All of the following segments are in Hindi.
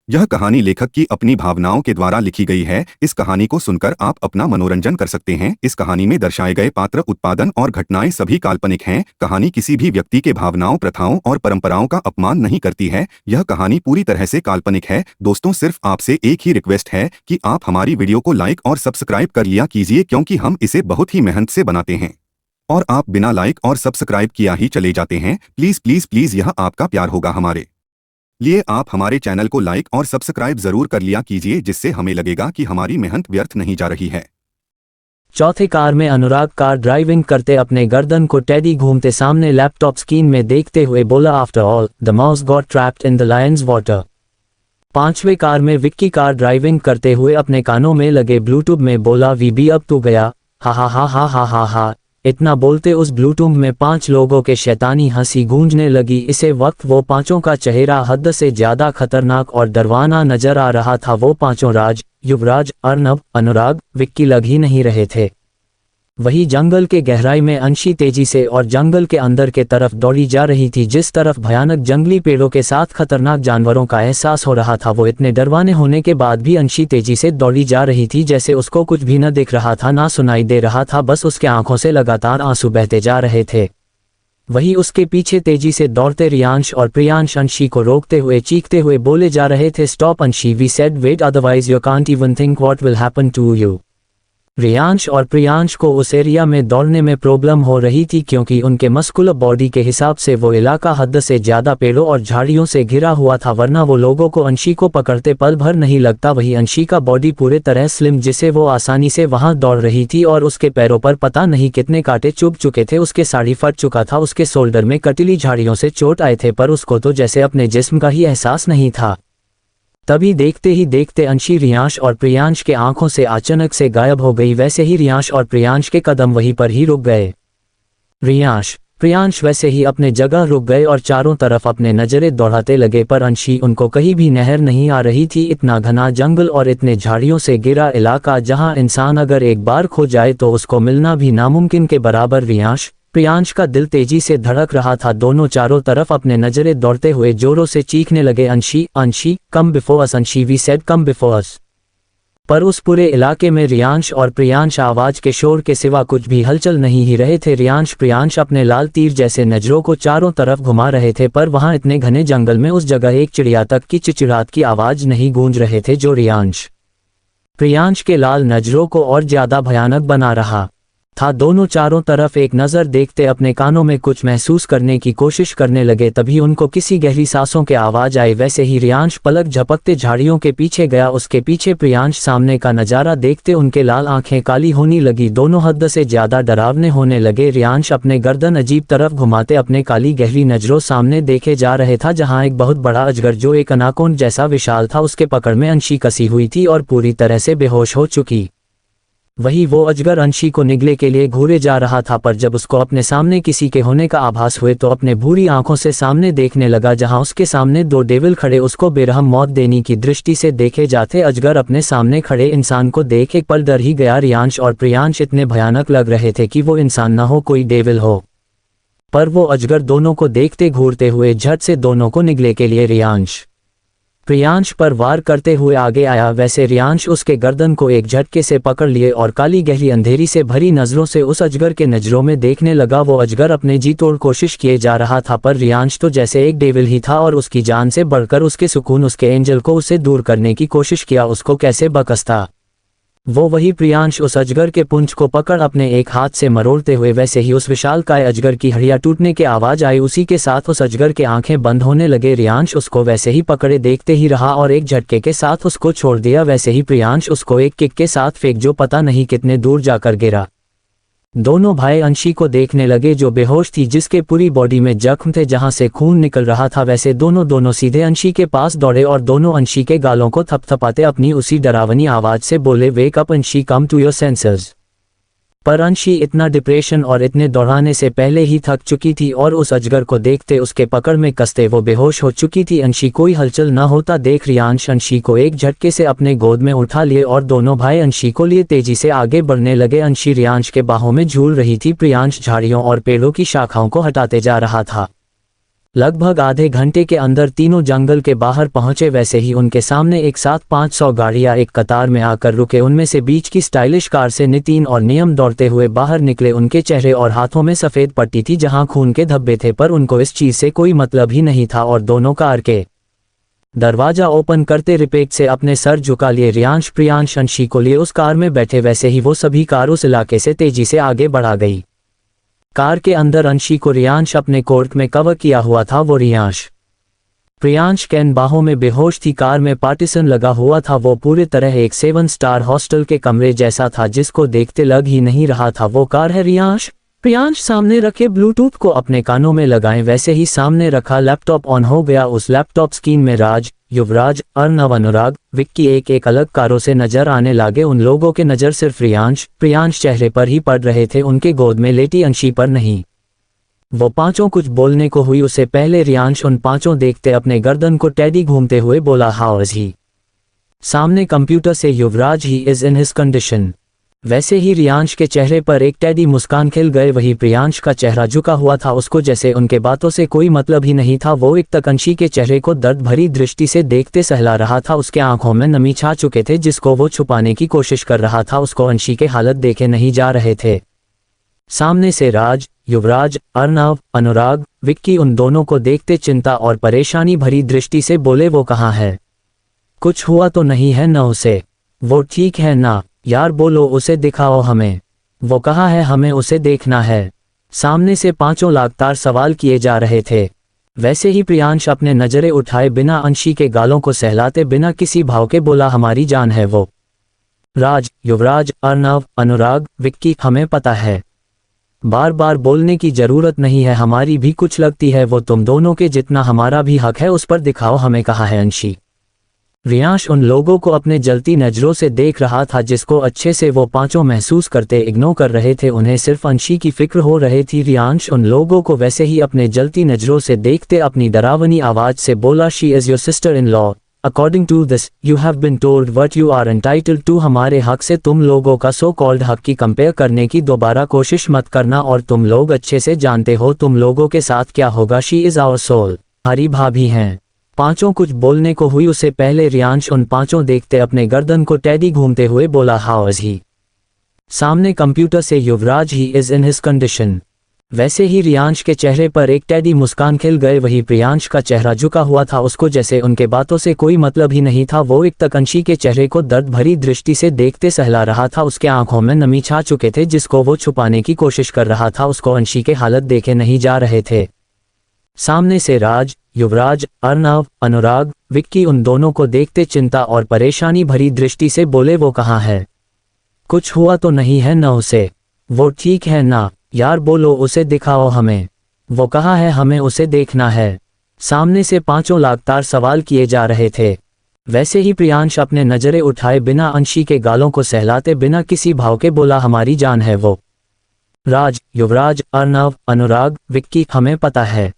यह कहानी लेखक की अपनी भावनाओं के द्वारा लिखी गई है। इस कहानी को सुनकर आप अपना मनोरंजन कर सकते हैं। इस कहानी में दर्शाए गए पात्र, उत्पादन और घटनाएं सभी काल्पनिक हैं। कहानी किसी भी व्यक्ति के भावनाओं, प्रथाओं और परंपराओं का अपमान नहीं करती है। यह कहानी पूरी तरह से काल्पनिक है। दोस्तों, सिर्फ आपसे एक ही रिक्वेस्ट है कि आप हमारी वीडियो को लाइक और सब्सक्राइब कर लिया कीजिए, क्योंकि हम इसे बहुत ही मेहनत से बनाते हैं और आप बिना लाइक और सब्सक्राइब किया ही चले जाते हैं। प्लीज प्लीज प्लीज, यह आपका प्यार होगा हमारे लिए। आप हमारे चैनल को लाइक और सब्सक्राइब जरूर कर लिया कीजिए, जिससे हमें लगेगा कि हमारी मेहनत व्यर्थ नहीं जा रही है। चौथे कार में अनुराग कार ड्राइविंग करते अपने गर्दन को टेडी घूमते सामने लैपटॉप स्क्रीन में देखते हुए बोला, after all the mouse got trapped in the Lions water. पांचवें कार में विक्की कार ड्राइविंग करते हुए अपने कानों में लगे ब्लूटूथ में बोला, वी बी अब तू गया, हा हा हा हा हा हा हा। इतना बोलते उस ब्लूटूथ में 5 लोगों के शैतानी हंसी गूंजने लगी। इसे वक्त वो पांचों का चेहरा हद से ज्यादा खतरनाक और डरवाना नजर आ रहा था। वो पांचों राज, युवराज, अर्नब, अनुराग, विक्की लग ही नहीं रहे थे। वही जंगल के गहराई में अंशी तेजी से और जंगल के अंदर के तरफ दौड़ी जा रही थी। जिस तरफ भयानक जंगली पेड़ों के साथ खतरनाक जानवरों का एहसास हो रहा था, वो इतने डरवाने होने के बाद भी अंशी तेजी से दौड़ी जा रही थी जैसे उसको कुछ भी न दिख रहा था, ना सुनाई दे रहा था। बस उसके आंखों से लगातार आंसू बहते जा रहे थे। वही उसके पीछे तेजी से दौड़ते रियांश और प्रियांश अंशी को रोकते हुए चीखते हुए बोले जा रहे थे, stop Anshi, we said wait, otherwise you can't even think what will happen to you. Riyansh और प्रियांश को उस एरिया में दौड़ने में प्रॉब्लम हो रही थी, क्योंकि उनके मस्कुलर बॉडी के हिसाब से वो इलाका हद से ज्यादा पेड़ों और झाड़ियों से घिरा हुआ था, वरना वो लोगों को अंशी को पकड़ते पल भर नहीं लगता। वही अंशी का बॉडी पूरे तरह स्लिम, जिसे वो आसानी से वहां दौड़ रही थी, और उसके पैरों पर पता नहीं कितने कांटे चुभ चुके थे। उसके साड़ी फट चुका था, उसके शोल्डर में कटीली झाड़ियों से चोट आए थे, पर उसको तो जैसे अपने जिस्म का ही एहसास नहीं था। तभी देखते ही देखते अंशी रियांश और प्रियांश के आंखों से अचानक से गायब हो गई। वैसे ही रियांश और प्रियांश के कदम वहीं पर ही रुक गए। रियांश, प्रियांश वैसे ही अपने जगह रुक गए और चारों तरफ अपने नजरें दौड़ाते लगे, पर अंशी उनको कहीं भी नजर नहीं आ रही थी। इतना घना जंगल और इतने झाड़ियों से घिरा इलाका, जहां इंसान अगर एक बार खो जाए तो उसको मिलना भी नामुमकिन के बराबर। रियांश, प्रियांश का दिल तेजी से धड़क रहा था। दोनों चारों तरफ अपने नजरें दौड़ते हुए जोरों से चीखने लगे, अंशी अंशी, कम before us, Anshi we said come before us. पर उस पूरे इलाके में रियांश और प्रियांश आवाज के शोर के सिवा कुछ भी हलचल नहीं ही रहे थे। रियांश प्रियांश अपने लाल तीर जैसे नजरों को चारों तरफ घुमा रहे थे, पर वहां इतने घने जंगल में उस जगह एक चिड़िया तक की चिचिड़ाहट की आवाज नहीं गूंज रहे थे, जो रियांश प्रियांश के लाल नजरों को और ज्यादा भयानक बना रहा था। दोनों चारों तरफ एक नजर देखते अपने कानों में कुछ महसूस करने की कोशिश करने लगे। तभी उनको किसी गहरी सांसों के आवाज आई। वैसे ही रियांश पलक झपकते झाड़ियों के पीछे गया। उसके पीछे प्रियांश सामने का नजारा देखते उनके लाल आंखें काली होने लगी। दोनों हद से ज्यादा डरावने होने लगे। रियांश अपने गर्दन अजीब तरफ घुमाते अपने काली गहरी नजरों सामने देखे जा रहे था, जहां एक बहुत बड़ा अजगर जो एक अनाकोंड जैसा विशाल था, उसके पकड़ में अंशी कसी हुई थी और पूरी तरह से बेहोश हो चुकी। वही वो अजगर अंशी को निगले के लिए घूरे जा रहा था, पर जब उसको अपने सामने किसी के होने का आभास हुए तो अपने भूरी आंखों से सामने देखने लगा, जहां उसके सामने 2 डेविल खड़े उसको बेरहम मौत देने की दृष्टि से देखे जाते। अजगर अपने सामने खड़े इंसान को देख एक पल डर ही गया। रियांश और प्रियांश इतने भयानक लग रहे थे कि वो इंसान न हो, कोई डेविल हो, पर वो अजगर दोनों को देखते घूरते हुए झट से दोनों को निगले के लिए रियांश प्रियांश पर वार करते हुए आगे आया। वैसे रियांश उसके गर्दन को एक झटके से पकड़ लिए और काली गहरी अंधेरी से भरी नजरों से उस अजगर के नजरों में देखने लगा। वो अजगर अपने जी तोड़ कोशिश किए जा रहा था, पर रियांश तो जैसे एक डेविल ही था और उसकी जान से बढ़कर उसके सुकून, उसके एंजल को उससे दूर करने की कोशिश किया। उसको कैसे बकसता वो। वही प्रियांश उस अजगर के पुंछ को पकड़ अपने एक हाथ से मरोड़ते हुए, वैसे ही उस विशालकाय अजगर की हड्डियां टूटने की आवाज आई। उसी के साथ उस अजगर के आंखें बंद होने लगे। रियांश उसको वैसे ही पकड़े देखते ही रहा और एक झटके के साथ उसको छोड़ दिया। वैसे ही प्रियांश उसको एक किक के साथ फेंक, जो पता नहीं कितने दूर जाकर गिरा। दोनों भाई अंशी को देखने लगे, जो बेहोश थी, जिसके पूरी बॉडी में जख्म थे जहां से खून निकल रहा था। वैसे दोनों सीधे अंशी के पास दौड़े और दोनों अंशी के गालों को थपथपाते अपनी उसी डरावनी आवाज से बोले, वेक अप अंशी, कम टू योर सेंसेस। पर अंशी इतना डिप्रेशन और इतने दौड़ाने से पहले ही थक चुकी थी और उस अजगर को देखते उसके पकड़ में कसते वो बेहोश हो चुकी थी। अंशी कोई हलचल न होता देख रियांश अंशी को एक झटके से अपने गोद में उठा लिए और दोनों भाई अंशी को लिए तेजी से आगे बढ़ने लगे। अंशी रियांश के बाहों में झूल रही थी। प्रियांश झाड़ियों और पेड़ों की शाखाओं को हटाते जा रहा था। लगभग आधे घंटे के अंदर तीनों जंगल के बाहर पहुंचे। वैसे ही उनके सामने एक साथ 500 गाड़ियां एक कतार में आकर रुके। उनमें से बीच की स्टाइलिश कार से नितिन और नियम दौड़ते हुए बाहर निकले। उनके चेहरे और हाथों में सफेद पट्टी थी जहां खून के धब्बे थे, पर उनको इस चीज से कोई मतलब ही नहीं था और दोनों कार के दरवाजा ओपन करते रिपेट से अपने सर झुका लिए रियांश प्रियांश अंशी को लिए उस कार में बैठे। वैसे ही वो सभी कार उस इलाके से तेजी से आगे बढ़ा गई। कार के अंदर अंशी को रियांश अपने कोट में कवर किया हुआ था। वो रियांश प्रियांश कैन बाहों में बेहोश थी। कार में पार्टीशन लगा हुआ था। वो पूरी तरह एक 7 स्टार हॉस्टल के कमरे जैसा था जिसको देखते लग ही नहीं रहा था वो कार है। रियांश प्रियांश सामने रखे ब्लूटूथ को अपने कानों में लगाएं। वैसे ही सामने रखा लैपटॉप ऑन हो गया। उस लैपटॉप स्क्रीन में राज, युवराज, अर्नव, अनुराग, विक्की एक एक अलग कारों से नजर आने लगे। उन लोगों के नजर सिर्फ रियांश प्रियांश चेहरे पर ही पड़ रहे थे, उनके गोद में लेटी अंशी पर नहीं। वो पांचों कुछ बोलने को हुई उससे पहले रियांश उन पांचों देखते अपने गर्दन को टेडी घूमते हुए बोला, हाउ इज ही। सामने कंप्यूटर से Yuvraj, he is in his condition. वैसे ही रियांश के चेहरे पर एक टेडी मुस्कान खिल गए। वही प्रियांश का चेहरा झुका हुआ था, उसको जैसे उनके बातों से कोई मतलब ही नहीं था। वो एक तक अंशी के चेहरे को दर्द भरी दृष्टि से देखते सहला रहा था। उसके आंखों में नमी छा चुके थे जिसको वो छुपाने की कोशिश कर रहा था। उसको अंशी के हालत देखे नहीं जा रहे थे। सामने से राज, युवराज, अर्नव, अनुराग, विक्की उन दोनों को देखते चिंता और परेशानी भरी दृष्टि से बोले, वो कहाँ है? कुछ हुआ तो नहीं है न उसे? वो ठीक है ना? यार बोलो, उसे दिखाओ हमें। वो कहाँ है? हमें उसे देखना है। सामने से पांचों लगातार सवाल किए जा रहे थे। वैसे ही प्रियांश अपने नजरें उठाए बिना अंशी के गालों को सहलाते बिना किसी भाव के बोला, हमारी जान है वो। राज, युवराज, अर्नव, अनुराग, विक्की, हमें पता है। बार बार बोलने की जरूरत नहीं है, हमारी भी कुछ लगती है वो तुम दोनों के जितना हमारा भी हक है, उस पर दिखाओ हमें कहाँ है अंशी। रियांश उन लोगों को अपने जलती नजरों से देख रहा था जिसको अच्छे से वो पांचों महसूस करते इग्नोर कर रहे थे। उन्हें सिर्फ अंशी की फिक्र हो रही थी। रियांश उन लोगों को वैसे ही अपने जलती नजरों से देखते अपनी डरावनी आवाज से बोला, she is your sister in law. According to this you have been told what you are entitled to. हमारे हक से तुम लोगों का सो कॉल्ड हक की कंपेयर करने की दोबारा कोशिश मत करना और तुम लोग अच्छे से जानते हो तुम लोगों के साथ क्या होगा। She is our soul. हमारी भाभी हैं। पांचों कुछ बोलने को हुई उससे पहले रियांश उन पांचों देखते अपने गर्दन को टेडी घूमते हुए बोला, हाउ इज ही। सामने कंप्यूटर से Yuvraj, he is in his condition. वैसे ही रियांश के चेहरे पर एक टेडी मुस्कान खिल गए। वही प्रियांश का चेहरा झुका हुआ था, उसको जैसे उनके बातों से कोई मतलब ही नहीं था। वो एक तक अंशी के चेहरे को दर्द भरी दृष्टि से देखते सहला रहा था। उसके आंखों में नमी छा चुके थे जिसको वो छुपाने की कोशिश कर रहा था। उसको अंशी के हालत देखे नहीं जा रहे थे। सामने से राज, युवराज, अर्नव, अनुराग, विक्की उन दोनों को देखते चिंता और परेशानी भरी दृष्टि से बोले, वो कहाँ है? कुछ हुआ तो नहीं है न उसे? वो ठीक है ना? यार बोलो, उसे दिखाओ हमें। वो कहाँ है? हमें उसे देखना है। सामने से पांचों लगातार सवाल किए जा रहे थे। वैसे ही प्रियांश अपने नजरें उठाए बिना अंशी के गालों को सहलाते बिना किसी भाव के बोला, हमारी जान है वो। राज, युवराज, अर्नव, अनुराग, विक्की, हमें पता है।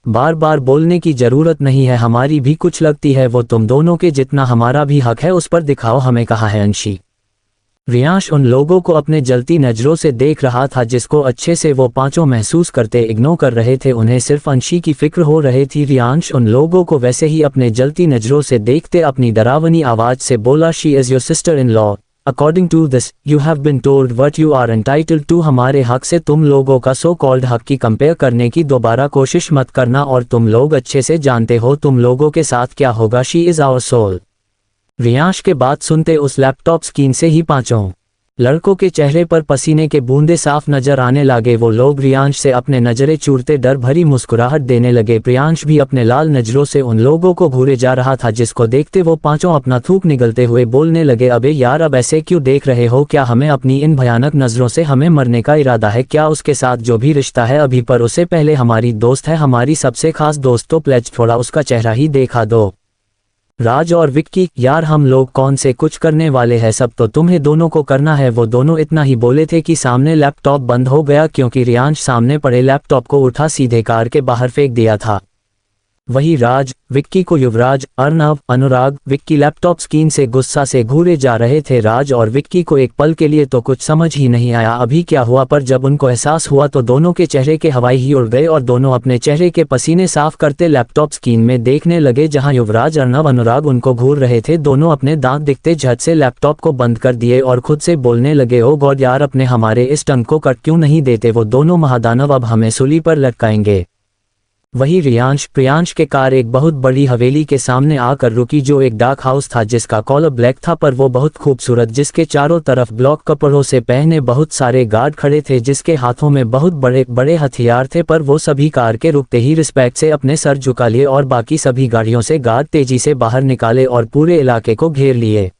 बार बार बोलने की जरूरत नहीं है, हमारी भी कुछ लगती है वो तुम दोनों के जितना हमारा भी हक है, उस पर दिखाओ हमें कहाँ है अंशी। रियांश उन लोगों को अपने जलती नजरों से देख रहा था जिसको अच्छे से वो पांचों महसूस करते इग्नोर कर रहे थे। उन्हें सिर्फ अंशी की फिक्र हो रही थी। रियांश उन लोगों को वैसे ही अपने जलती नजरों से देखते अपनी डरावनी आवाज से बोला, she is your sister in law. According to this you have been told what you are entitled to. हमारे हक से तुम लोगों का सो कॉल्ड हक की कंपेयर करने की दोबारा कोशिश मत करना और तुम लोग अच्छे से जानते हो तुम लोगों के साथ क्या होगा। She is our soul. Riyansh के बात सुनते उस लैपटॉप स्क्रीन से ही पांचों लड़कों के चेहरे पर पसीने के बूंदे साफ नजर आने लगे। वो लोग रियांश से अपने नजरें चूरते डर भरी मुस्कुराहट देने लगे। प्रियांश भी अपने लाल नजरों से उन लोगों को घूरे जा रहा था जिसको देखते वो पांचों अपना थूक निगलते हुए बोलने लगे, अबे यार अब ऐसे क्यों देख रहे हो? क्या हमें अपनी इन भयानक नजरों से हमें मरने का इरादा है क्या? उसके साथ जो भी रिश्ता है अभी पर उससे पहले हमारी दोस्त है, हमारी सबसे खास दोस्त, तो प्लेज थोड़ा उसका चेहरा ही देखा दो। राज और विक्की, यार हम लोग कौन से कुछ करने वाले हैं, सब तो तुम्हें दोनों को करना है। वो दोनों इतना ही बोले थे कि सामने लैपटॉप बंद हो गया क्योंकि रियांश सामने पड़े लैपटॉप को उठा सीधे कार के बाहर फेंक दिया था। वही राज, विक्की को युवराज, अर्नव, अनुराग, विक्की लैपटॉप स्क्रीन से गुस्सा से घूरे जा रहे थे। राज और विक्की को एक पल के लिए तो कुछ समझ ही नहीं आया अभी क्या हुआ, पर जब उनको एहसास हुआ तो दोनों के चेहरे के हवाई ही उड़ गए और दोनों अपने चेहरे के पसीने साफ करते लैपटॉप स्क्रीन में देखने लगे जहां युवराज, अर्नव, अनुराग उनको घूर रहे थे। दोनों अपने दांत दिखते झट से लैपटॉप को बंद कर दिए और खुद से बोलने लगे, ओ गॉड यार, अपने हमारे इस टंग को कट क्यों नहीं देते, वो दोनों महादानव अब हमें सूली पर लटकाएंगे। वही प्रियांश के कार एक बहुत बड़ी हवेली के सामने आकर रुकी जो एक डाक हाउस था जिसका कॉलर ब्लैक था पर वो बहुत खूबसूरत, जिसके चारों तरफ ब्लॉक कपड़ों से पहने बहुत सारे गार्ड खड़े थे जिसके हाथों में बहुत बड़े बड़े हथियार थे। पर वो सभी कार के रुकते ही रिस्पेक्ट से अपने सर झुका लिए और बाकी सभी गाड़ियों से गार्ड तेजी से बाहर निकाले और पूरे इलाके को घेर लिए।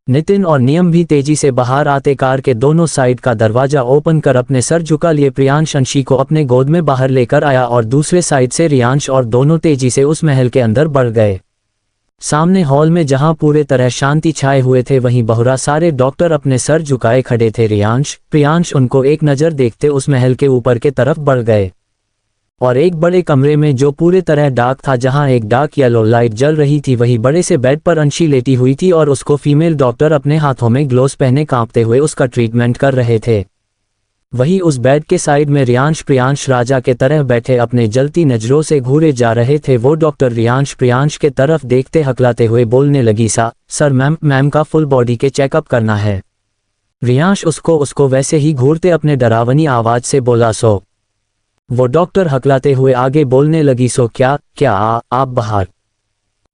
नितिन और नियम भी तेजी से बाहर आते कार के दोनों साइड का दरवाजा ओपन कर अपने सर झुका लिए। प्रियांश अंशी को अपने गोद में बाहर लेकर आया और दूसरे साइड से रियांश और दोनों तेजी से उस महल के अंदर बढ़ गए। सामने हॉल में जहां पूरे तरह शांति छाए हुए थे वहीं बहुरा सारे डॉक्टर अपने सर झुकाए खड़े थे। प्रियांश उनको एक नज़र देखते उस महल के ऊपर के तरफ बढ़ गए और एक बड़े कमरे में जो पूरे तरह डार्क था जहां एक डार्क येलो लाइट जल रही थी वही बड़े से बेड पर अंशी लेटी हुई थी और उसको फीमेल डॉक्टर अपने हाथों में ग्लोव्स पहने कांपते हुए उसका ट्रीटमेंट कर रहे थे। वही उस बेड के साइड में प्रियांश राजा के तरह बैठे अपने जलती नजरों से घूरे जा रहे थे। वो डॉक्टर प्रियांश के तरफ देखते हकलाते हुए बोलने लगी, सर मैम का फुल बॉडी के चेकअप करना है। रियांश उसको वैसे ही घूरते अपने डरावनी आवाज से बोला, सो। वो डॉक्टर हकलाते हुए आगे बोलने लगी, सो क्या आप बाहर।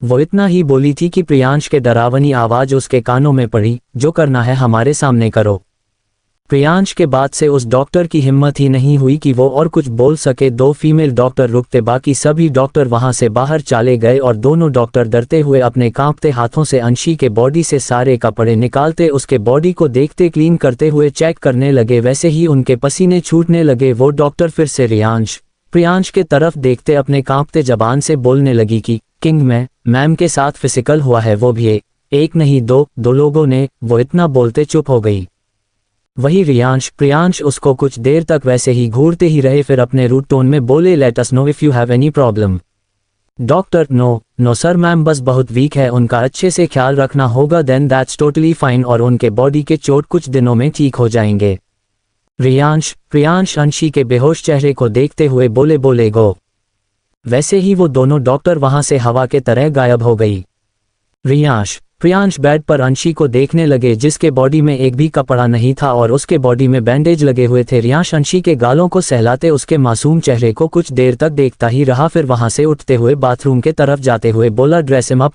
वो इतना ही बोली थी कि प्रियांश के डरावनी आवाज उसके कानों में पड़ी, जो करना है हमारे सामने करो। प्रियांश के बाद से उस डॉक्टर की हिम्मत ही नहीं हुई कि वो और कुछ बोल सके। दो फीमेल डॉक्टर रुकते बाकी सभी डॉक्टर वहां से बाहर चले गए और दोनों डॉक्टर डरते हुए अपने कांपते हाथों से अंशी के बॉडी से सारे कपड़े निकालते उसके बॉडी को देखते क्लीन करते हुए चेक करने लगे। वैसे ही उनके पसीने छूटने लगे। वो डॉक्टर फिर से प्रियांश के तरफ देखते अपने कांपते जबान से बोलने लगी कि किंग मैम के साथ फिजिकल हुआ है, वो भी एक नहीं दो लोगों ने। वो इतना बोलते चुप हो गई। वही प्रियांश उसको कुछ देर तक वैसे ही घूरते ही रहे, फिर अपने रूट टोन में बोले, let us know if you have any problem. Doctor, no sir, ma'am बस बहुत वीक है, उनका अच्छे से ख्याल रखना होगा, देन दैट्स टोटली फाइन, और उनके बॉडी के चोट कुछ दिनों में ठीक हो जाएंगे। प्रियांश अंशी के बेहोश चेहरे को देखते हुए बोले गो। वैसे ही वो दोनों डॉक्टर वहां से हवा के तरह गायब हो गई। प्रियांश बेड पर अंशी को देखने लगे जिसके बॉडी में एक भी कपड़ा नहीं था और उसके बॉडी में बैंडेज लगे हुए थे। रियांश अंशी के गालों को सहलाते उसके मासूम चेहरे को कुछ देर तक देखता ही रहा, फिर वहां से उठते हुए बाथरूम के तरफ जाते हुए बोला, ड्रेस हिम अप।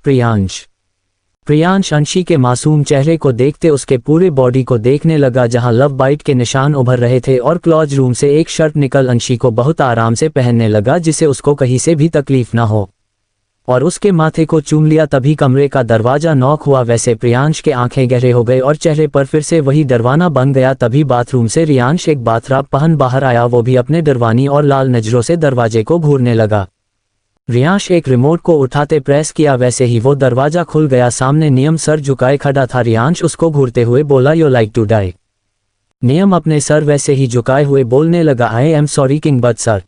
प्रियांश अंशी के मासूम चेहरे को देखते उसके पूरे बॉडी को देखने लगा जहां लव बाइट के निशान उभर रहे थे और क्लॉज रूम से एक शर्ट निकल अंशी को बहुत आराम से पहनने लगा जिसे उसको कहीं से भी तकलीफ ना हो, और उसके माथे को चूम लिया। तभी कमरे का दरवाजा नॉक हुआ। वैसे प्रियांश के आंखें गहरे हो गए और चेहरे पर फिर से वही डरवाना बन गया। तभी बाथरूम से रियांश एक बाथराब पहन बाहर आया, वो भी अपने डरवानी और लाल नजरों से दरवाजे को घूरने लगा। रियांश एक रिमोट को उठाते प्रेस किया, वैसे ही वो दरवाजा खुल गया। सामने नियम सर झुकाए खड़ा था। रियांश उसको घूरते हुए बोला, यू लाइक टू डाई। नियम अपने सर वैसे ही झुकाए हुए बोलने लगा, I am sorry king but sir.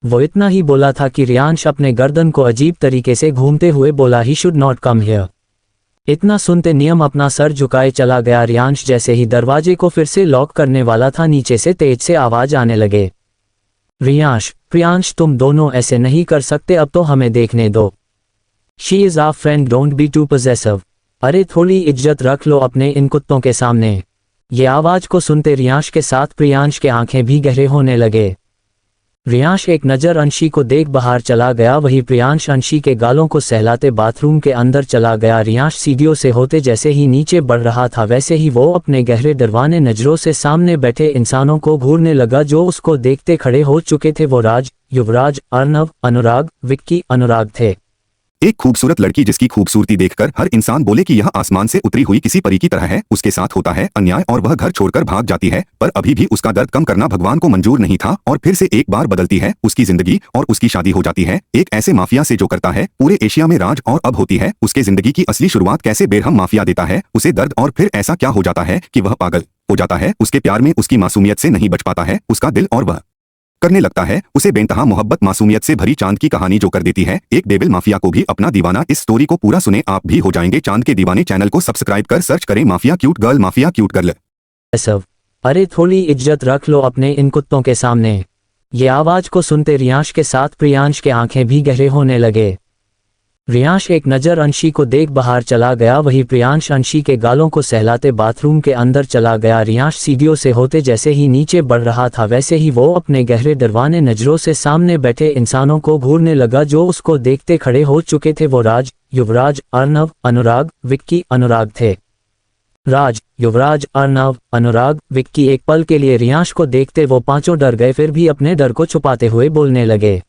वो इतना ही बोला था कि रियांश अपने गर्दन को अजीब तरीके से घूमते हुए बोला, he should not come here. इतना सुनते नियम अपना सर झुकाए चला गया। रियांश जैसे ही दरवाजे को फिर से लॉक करने वाला था, नीचे से तेज से आवाज आने लगे, प्रियांश तुम दोनों ऐसे नहीं कर सकते, अब तो हमें देखने दो। She is our friend, don't be too possessive. अरे थोड़ी इज्जत रख लो अपने इन कुत्तों के सामने। ये आवाज को सुनते रियांश के साथ प्रियांश के आंखें भी गहरे होने लगे। रियांश एक नज़र अंशी को देख बाहर चला गया। वही प्रियांश अंशी के गालों को सहलाते बाथरूम के अंदर चला गया। रियांश सीढ़ियों से होते जैसे ही नीचे बढ़ रहा था वैसे ही वो अपने गहरे डरवाने नजरों से सामने बैठे इंसानों को घूरने लगा जो उसको देखते खड़े हो चुके थे। वो राज, युवराज, अर्नव, अनुराग, विक्की, अनुराग थे। एक खूबसूरत लड़की जिसकी खूबसूरती देखकर हर इंसान बोले कि यह आसमान से उतरी हुई किसी परी की तरह है। उसके साथ होता है अन्याय और वह घर छोड़कर भाग जाती है, पर अभी भी उसका दर्द कम करना भगवान को मंजूर नहीं था और फिर से एक बार बदलती है उसकी जिंदगी और उसकी शादी हो जाती है एक ऐसे माफिया से जो करता है पूरे एशिया में राज। और अब होती है उसके जिंदगी की असली शुरुआत। कैसे बेरहम माफिया देता है उसे दर्द और फिर ऐसा क्या हो जाता है कि वह पागल हो जाता है। उसके प्यार में उसकी मासूमियत से नहीं बच पाता है उसका दिल और वह करने लगता है, उसे बेनतहा मोहब्बत मासूमियत से भरी चांद की कहानी जो कर देती है एक डेविल माफिया को भी अपना दीवाना। इस स्टोरी को पूरा सुने आप भी हो जाएंगे चांद के दीवाने। चैनल को सब्सक्राइब कर सर्च करें mafia cute girl, mafia cute girl. सब अरे थोड़ी इज्जत रख लो अपने इन कुत्तों के सामने। ये आवाज को सुनते रियांश के साथ प्रियांश के आंखें भी गहरे होने लगे। रियांश एक नज़र अंशी को देख बाहर चला गया, वही प्रियांश अंशी के गालों को सहलाते बाथरूम के अंदर चला गया। रियांश सीढ़ियों से होते जैसे ही नीचे बढ़ रहा था वैसे ही वो अपने गहरे डरवाने नजरों से सामने बैठे इंसानों को घूरने लगा जो उसको देखते खड़े हो चुके थे। वो राज, युवराज, अर्नव, अनुराग, विक्की, अनुराग थे। राज, युवराज, अर्नव, अनुराग, विक्की। एक पल के लिए रियांश को देखते वो पांचों डर गए, फिर भी अपने डर को छुपाते हुए बोलने लगे।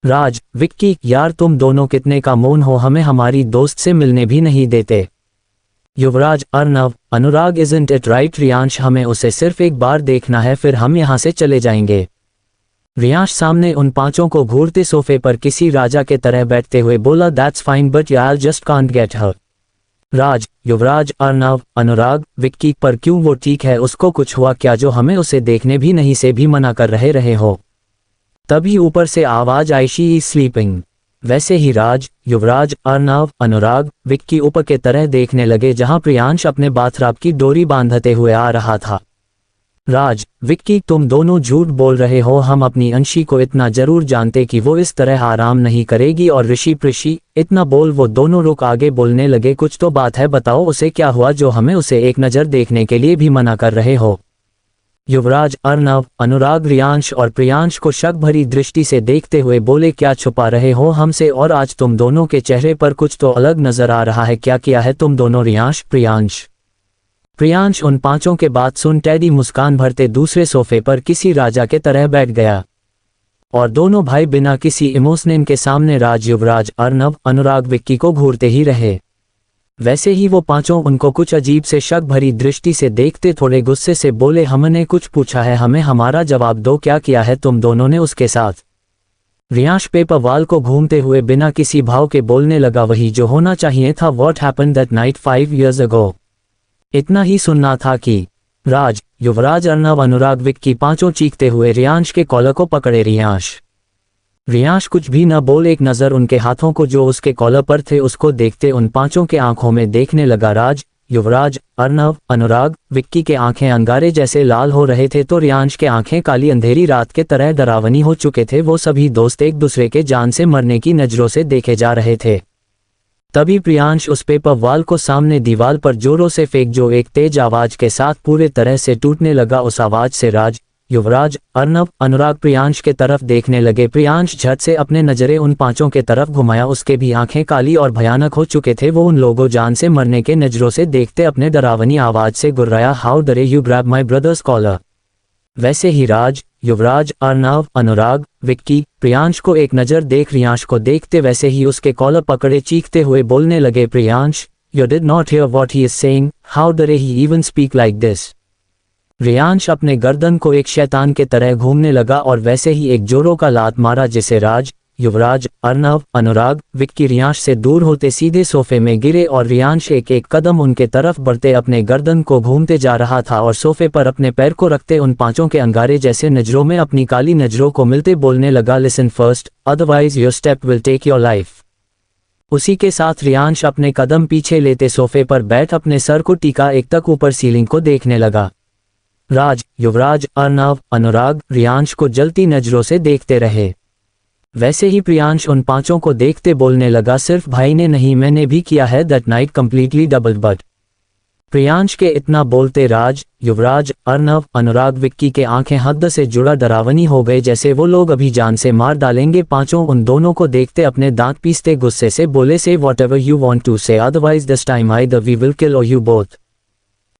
राज, विक्की, यार तुम दोनों कितने का मौन हो, हमें हमारी दोस्त से मिलने भी नहीं देते। युवराज, अर्नव, अनुराग, इज़न्ट इट राइट रियांश, हमें उसे सिर्फ एक बार देखना है फिर हम यहाँ से चले जाएंगे। रियांश सामने उन पांचों को घूरते सोफे पर किसी राजा के तरह बैठते हुए बोला, that's fine but I just can't get her. Raj, Yuvraj, Arnav, Anurag, Vicky, पर क्यों, वो ठीक है, उसको कुछ हुआ क्या जो हमें उसे देखने भी नहीं से भी मना कर रहे हो। तभी ऊपर से आवाज आई, शी इज स्लीपिंग। वैसे ही राज, युवराज, अर्नव, अनुराग, विक्की ऊपर के तरह देखने लगे जहां प्रियांश अपने बाथराब की डोरी बांधते हुए आ रहा था। राज, विक्की, तुम दोनों झूठ बोल रहे हो, हम अपनी अंशी को इतना जरूर जानते कि वो इस तरह आराम नहीं करेगी। और ऋषि प्रिषि, इतना बोल वो दोनों रुक आगे बोलने लगे, कुछ तो बात है, बताओ उसे क्या हुआ जो हमें उसे एक नज़र देखने के लिए भी मना कर रहे हो। युवराज, अर्नव, अनुराग रियांश और प्रियांश को शक भरी दृष्टि से देखते हुए बोले, क्या छुपा रहे हो हमसे, और आज तुम दोनों के चेहरे पर कुछ तो अलग नजर आ रहा है, क्या किया है तुम दोनों। रियांश, प्रियांश। प्रियांश उन पांचों के बात सुन टेडी मुस्कान भरते दूसरे सोफे पर किसी राजा के तरह बैठ गया और दोनों भाई बिना किसी इमोशन के सामने राज, युवराज, अर्नव, अनुराग, विक्की को घूरते ही रहे। वैसे ही वो पांचों उनको कुछ अजीब से शक भरी दृष्टि से देखते थोड़े गुस्से से बोले, हमने कुछ पूछा है, हमें हमारा जवाब दो, क्या किया है तुम दोनों ने उसके साथ। रियांश पेपर वाल को घूमते हुए बिना किसी भाव के बोलने लगा, वही जो होना चाहिए था। What happened that night 5 years ago। इतना ही सुनना था कि राज, युवराज, अर्नव, अनुराग, विक्की पांचों चीखते हुए रियांश के कॉलर को पकड़े। रियांश कुछ भी न बोल एक नज़र उनके हाथों को जो उसके कॉलर पर थे उसको देखते उन पांचों के आंखों में देखने लगा। राज, युवराज, अर्नव, अनुराग, विक्की के आंखें अंगारे जैसे लाल हो रहे थे तो रियांश के आंखें काली अंधेरी रात के तरह डरावनी हो चुके थे। वो सभी दोस्त एक दूसरे के जान से मरने की नजरों से देखे जा रहे थे। तभी प्रियांश उस पेपर वाल को सामने दीवार पर जोरों से फेंक जो एक तेज आवाज के साथ पूरे तरह से टूटने लगा। उस आवाज से राज, युवराज, अर्नव, अनुराग प्रियांश के तरफ देखने लगे। प्रियांश झट से अपने नजरें उन पांचों के तरफ घुमाया, उसके भी आंखें काली और भयानक हो चुके थे। वो उन लोगों जान से मरने के नजरों से देखते अपने डरावनी आवाज से गुर्राया, how dare you grab my brother's collar. वैसे ही राज, युवराज, अर्नव, अनुराग, विक्की, प्रियांश को एक नज़र देख रियांश को देखते वैसे ही उसके कॉलर पकड़े चीखते हुए बोलने लगे, Priyansh, you did not hear what he is saying, how dare he even speak like this. Riyansh अपने गर्दन को एक शैतान के तरह घूमने लगा और वैसे ही एक जोरों का लात मारा जिसे राज, युवराज, अर्नव, अनुराग, विक्की रियांश से दूर होते सीधे सोफे में गिरे और रियांश एक एक कदम उनके तरफ बढ़ते अपने गर्दन को घूमते जा रहा था और सोफे पर अपने पैर को रखते उन पांचों के अंगारे जैसे नजरों में अपनी काली नजरों को मिलते बोलने लगा, listen first otherwise your step will take your life. उसी के साथ रियांश अपने कदम पीछे लेते सोफे पर बैठ अपने सर को टीका एक तक ऊपर सीलिंग को देखने लगा। राज, युवराज, अर्नव, अनुराग रियांश को जलती नजरों से देखते रहे। वैसे ही प्रियांश उन पांचों को देखते बोलने लगा, सिर्फ भाई ने नहीं मैंने भी किया है that night completely double but. Priyansh के इतना बोलते राज, युवराज, अर्नव, अनुराग, विक्की के आंखें हद से जुड़ा डरावनी हो गए जैसे वो लोग अभी जान से मार डालेंगे। पांचों उन दोनों को देखते अपने दांत पीसते गुस्से से बोले, say whatever you want to say otherwise this time either we will kill और यू बोथ।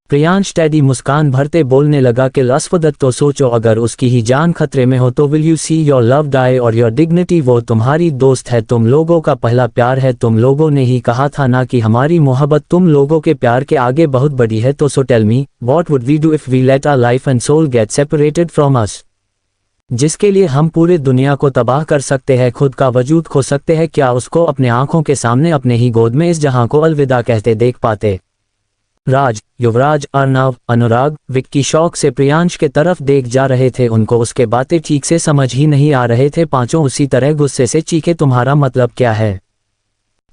प्रियांश टेडी मुस्कान भरते बोलने लगा, कि अस्वदत तो सोचो अगर उसकी ही जान खतरे में हो तो will you see your love die और योर डिग्निटी। वो तुम्हारी दोस्त है, तुम लोगों का पहला प्यार है, तुम लोगों ने ही कहा था ना कि हमारी मोहब्बत तुम लोगों के प्यार के आगे बहुत बड़ी है। तो so tell me what would we do if we let our life and soul get separated from us. जिसके लिए हम पूरे दुनिया को तबाह कर सकते हैं, खुद का वजूद खो सकते हैं, क्या उसको अपने आंखों के सामने अपने ही गोद में इस जहां को अलविदा कहते देख पाते। राज, युवराज, अर्नव, अनुराग, विक्की शौक से प्रियांश के तरफ देख जा रहे थे। उनको उसके बातें ठीक से समझ ही नहीं आ रहे थे। पांचों उसी तरह गुस्से से चीखे, तुम्हारा मतलब क्या है?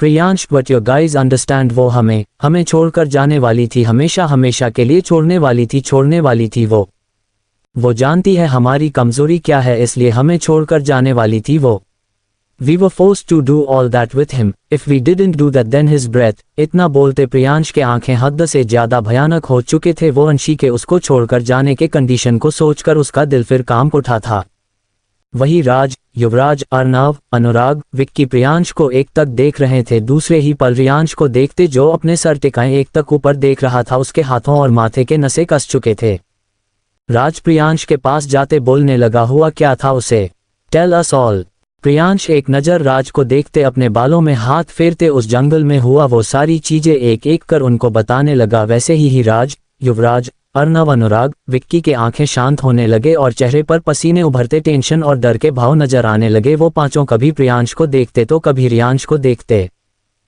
Priyansh, but your guys understand, वो हमें छोड़कर जाने वाली थी, हमेशा हमेशा के लिए छोड़ने वाली थी वो जानती है हमारी कमजोरी क्या है, इसलिए हमें छोड़कर जाने वाली थी वो। We were forced to do all that with him. If we didn't do that then his breath. इतना बोलते प्रियांश के आंखें हद से ज्यादा भयानक हो चुके थे। वो अंशी के उसको छोड़कर जाने के कंडीशन को सोचकर उसका दिल फिर काम उठा था। वही राज, युवराज, अर्नव, अनुराग, विक्की प्रियांश को एक तक देख रहे थे। दूसरे ही पल प्रियांश को देखते जो अपने सर टिकाए एक तक ऊपर देख रहा था। उसके हाथों और माथे के नसें कस चुके थे। राज प्रियांश के पास जाते बोलने लगा, हुआ क्या था उसे? Tell us all. प्रियांश एक नज़र राज को देखते अपने बालों में हाथ फेरते उस जंगल में हुआ वो सारी चीजें एक एक कर उनको बताने लगा। वैसे ही राज, युवराज, अर्नव, अनुराग, विक्की के आंखें शांत होने लगे और चेहरे पर पसीने उभरते टेंशन और डर के भाव नजर आने लगे। वो पांचों कभी प्रियांश को देखते तो कभी रियांश को देखते।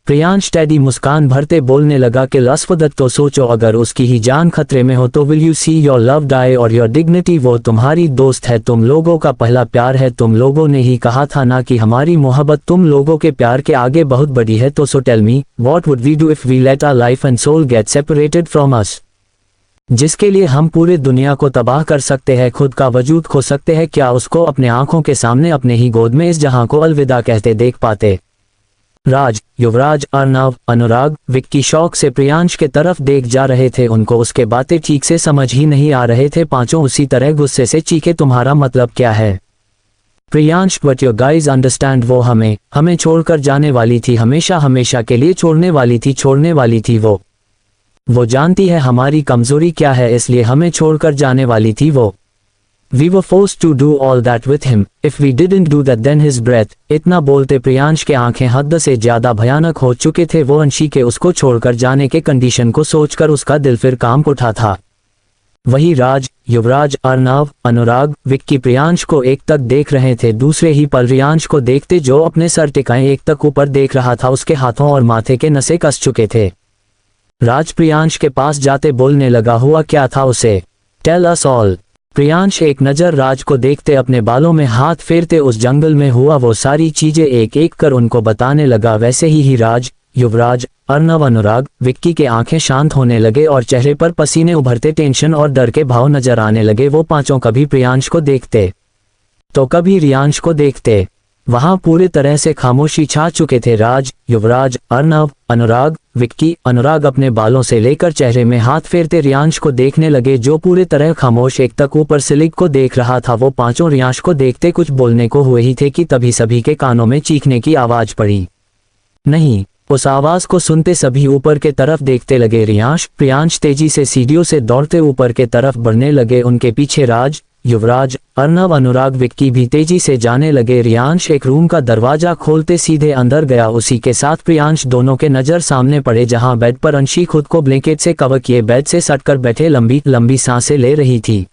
प्रियांश टेडी मुस्कान भरते बोलने लगा कि लस्फदत, तो सोचो अगर उसकी ही जान खतरे में हो तो will you see your love die और योर डिग्निटी? वो तुम्हारी दोस्त है, तुम लोगों का पहला प्यार है। तुम लोगों ने ही कहा था ना कि हमारी मोहब्बत तुम लोगों के प्यार के आगे बहुत बड़ी है। तो so tell me, what would we do if we let our life and soul get separated from us? जिसके लिए हम पूरे दुनिया को तबाह कर सकते हैं, खुद का वजूद खो सकते हैं, क्या उसको अपने आंखों के सामने अपने ही गोद में इस जहां को अलविदा कहते देख पाते? राज, युवराज, अर्नव, अनुराग, विक्की शौक से प्रियांश के तरफ देख जा रहे थे। उनको उसके बातें ठीक से समझ ही नहीं आ रहे थे। पांचों उसी तरह गुस्से से चीखे, तुम्हारा मतलब क्या है? Priyansh, but your guys understand, वो हमें छोड़कर जाने वाली थी, हमेशा हमेशा के लिए छोड़ने वाली थी वो जानती है हमारी कमजोरी क्या है, इसलिए हमें छोड़कर जाने वाली थी वो। We were forced to do all that with him. If we didn't do that then his breath. इतना बोलते प्रियांश के आंखें हद से ज्यादा भयानक हो चुके थे। वो अंशी के उसको छोड़कर जाने के कंडीशन को सोचकर उसका दिल फिर काम उठा था। वही राज, युवराज, अर्नव, अनुराग, विक्की प्रियांश को एक तक देख रहे थे। दूसरे ही पल प्रियांश को देखते जो अपने सर टिकाए एक तक ऊपर देख रहा था। उसके हाथों और माथे के नसें कस चुके थे। राज प्रियांश के पास जाते बोलने लगा, हुआ क्या था उसे? Tell us all. प्रियांश एक नज़र राज को देखते अपने बालों में हाथ फेरते उस जंगल में हुआ वो सारी चीजें एक एक कर उनको बताने लगा। वैसे ही राज, युवराज, अर्नव, अनुराग, विक्की के आंखें शांत होने लगे और चेहरे पर पसीने उभरते टेंशन और डर के भाव नजर आने लगे। वो पांचों कभी प्रियांश को देखते तो कभी रियांश को देखते। वहां पूरे तरह से खामोशी छा चुके थे। राज, युवराज, अर्नव, अनुराग, विक्की। अनुराग अपने बालों से लेकर चेहरे में हाथ फेरते रियांश को देखने लगे जो पूरे तरह खामोश एक तक ऊपर सिलिक को देख रहा था। वो पांचों रियांश को देखते कुछ बोलने को हुए ही थे कि तभी सभी के कानों में चीखने की आवाज पड़ी। नहीं, उस आवाज को सुनते सभी ऊपर के तरफ देखते लगे। रियांश, प्रियांश तेजी से सीढ़ियों से दौड़ते ऊपर के तरफ बढ़ने लगे। उनके पीछे राज, युवराज, अर्नव, अनुराग, विक्की भी तेजी से जाने लगे। रियांश एक रूम का दरवाजा खोलते सीधे अंदर गया। उसी के साथ प्रियांश दोनों के नजर सामने पड़े जहां बेड पर अंशी खुद को ब्लैंकेट से कवर किए बेड से सटकर बैठे लंबी लंबी सांसें ले रही थी।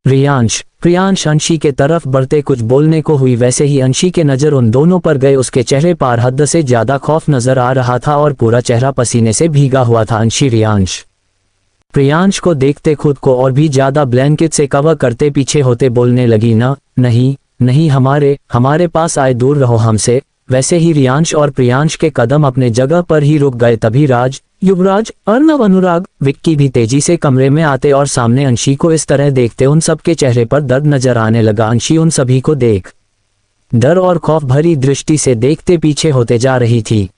रियांश, प्रियांश अंशी के तरफ बढ़ते कुछ बोलने को हुई। वैसे ही अंशी के नजर उन दोनों पर गए। उसके चेहरे पर हद से ज्यादा खौफ नजर आ रहा था और पूरा चेहरा पसीने से भीगा हुआ था। अंशी रियांश प्रियांश को देखते खुद को और भी ज्यादा ब्लैंकेट से कवर करते पीछे होते बोलने लगी, नहीं हमारे पास आए, दूर रहो हमसे। वैसे ही रियांश और प्रियांश के कदम अपने जगह पर ही रुक गए। तभी राज, युवराज, अर्नव, अनुराग, विक्की भी तेजी से कमरे में आते और सामने अंशी को इस तरह देखते उन सबके चेहरे पर दर्द नजर आने लगा। अंशी उन सभी को देख डर और खौफ भरी दृष्टि से देखते पीछे होते जा रही थी।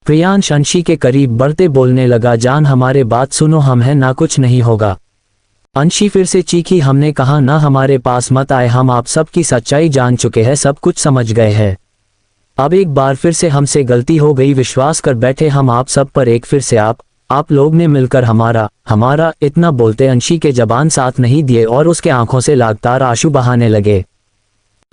प्रियांश अंशी के करीब बढ़ते बोलने लगा, जान हमारे बात सुनो, हम हैं ना, कुछ नहीं होगा। अंशी फिर से चीखी, हमने कहा ना हमारे पास मत आए, हम आप सबकी सच्चाई जान चुके हैं, सब कुछ समझ गए हैं। अब एक बार फिर से हमसे गलती हो गई, विश्वास कर बैठे हम आप सब पर। एक फिर से आप लोग ने मिलकर हमारा। इतना बोलते अंशी के जबान साथ नहीं दिए और उसके आंखों से लगातार आंसू बहाने लगे।